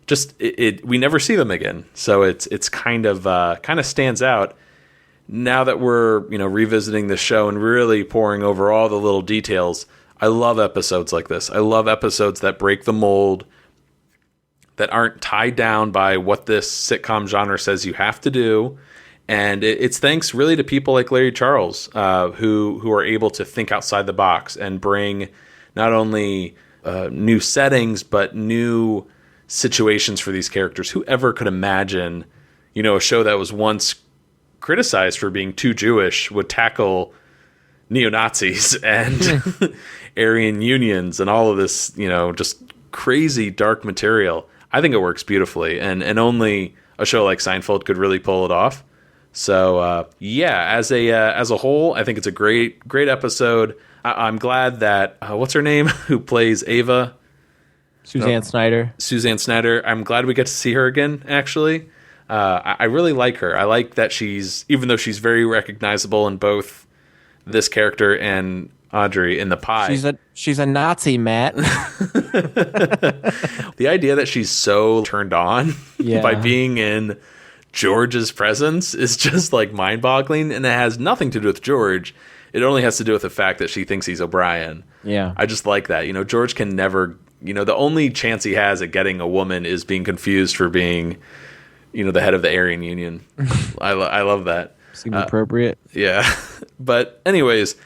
just we never see them again. So it's kind of stands out. Now that we're revisiting the show and really poring over all the little details, I love episodes like this. I love episodes that break the mold, that aren't tied down by what this sitcom genre says you have to do. And it's thanks really to people like Larry Charles, who are able to think outside the box and bring not only new settings, but new situations for these characters. Whoever could imagine, a show that was once criticized for being too Jewish would tackle neo-Nazis and Aryan unions and all of this, just crazy dark material. I think it works beautifully, and only a show like Seinfeld could really pull it off. So as a whole, I think it's a great episode. I'm glad that what's her name, who plays Ava, Suzanne Snyder. I'm glad we get to see her again. Actually, I really like her. I like that even though she's very recognizable in both this character and Audrey in The Pie. She's a Nazi, Matt. The idea that she's so turned on by being in George's presence is just like mind-boggling, and it has nothing to do with George. It only has to do with the fact that she thinks he's O'Brien. Yeah. I just like that. George can never, the only chance he has at getting a woman is being confused for being, the head of the Aryan Union. I love that. Seems appropriate. Yeah. But anyways,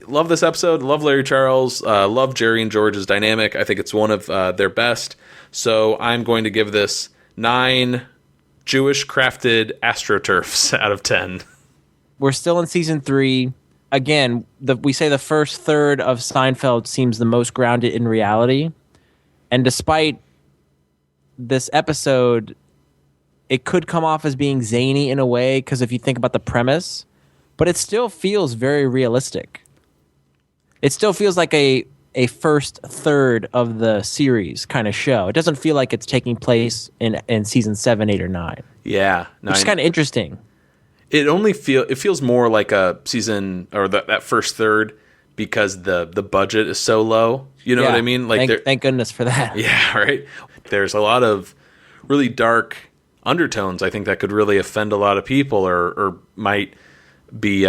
love this episode. Love Larry Charles. Love Jerry and George's dynamic. I think it's one of their best. So I'm going to give this 9 Jewish crafted AstroTurfs out of 10. We're still in season 3. Again, we say the first third of Seinfeld seems the most grounded in reality. And despite this episode, it could come off as being zany in a way, because if you think about the premise, but it still feels very realistic. It still feels like a first third of the series kind of show. It doesn't feel like it's taking place in season 7, 8, or 9. Yeah. Which is kind of interesting. It feels more like a season, or that first third, because the budget is so low. You know what I mean? Like thank goodness for that. Yeah, right. There's a lot of really dark undertones, I think, that could really offend a lot of people, or might be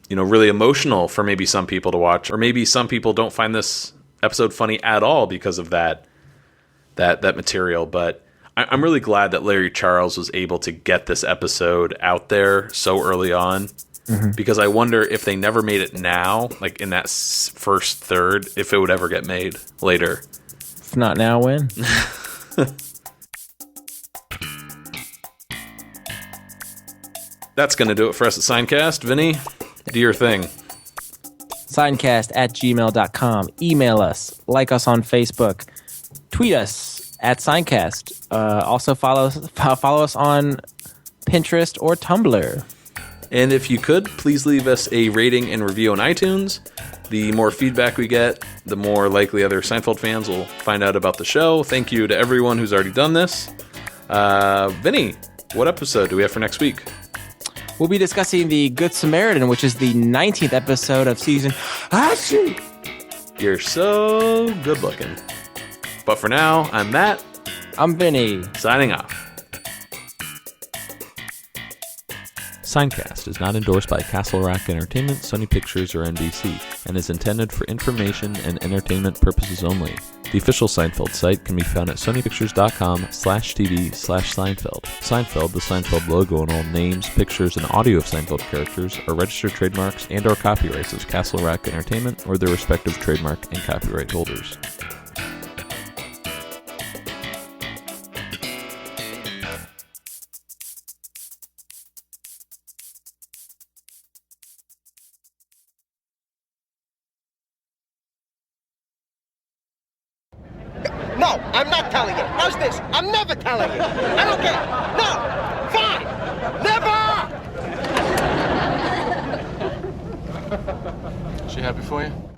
really emotional for maybe some people to watch, or maybe some people don't find this episode funny at all because of that material. But I'm really glad that Larry Charles was able to get this episode out there so early on, because I wonder if they never made it now, like in that first third, if it would ever get made later. If not now, when? That's going to do it for us at Seincast. Vinny, do your thing. Seincast@gmail.com. Email us. Like us on Facebook. Tweet us at Seincast. Also follow us on Pinterest or Tumblr. And if you could, please leave us a rating and review on iTunes. The more feedback we get, the more likely other Seinfeld fans will find out about the show. Thank you to everyone who's already done this. Vinny, what episode do we have for next week? We'll be discussing The Good Samaritan, which is the 19th episode of season You're so good looking. But for now, I'm Matt. I'm Vinny. Signing off. Seincast is not endorsed by Castle Rock Entertainment, Sony Pictures, or NBC, and is intended for information and entertainment purposes only. The official Seinfeld site can be found at sonypictures.com/TV/Seinfeld. Seinfeld, the Seinfeld logo, and all names, pictures, and audio of Seinfeld characters are registered trademarks and/or copyrights of Castle Rock Entertainment or their respective trademark and copyright holders. No, I'm not telling you. How's this? I'm never telling you. I don't care. No! Fine! Never! She happy for you?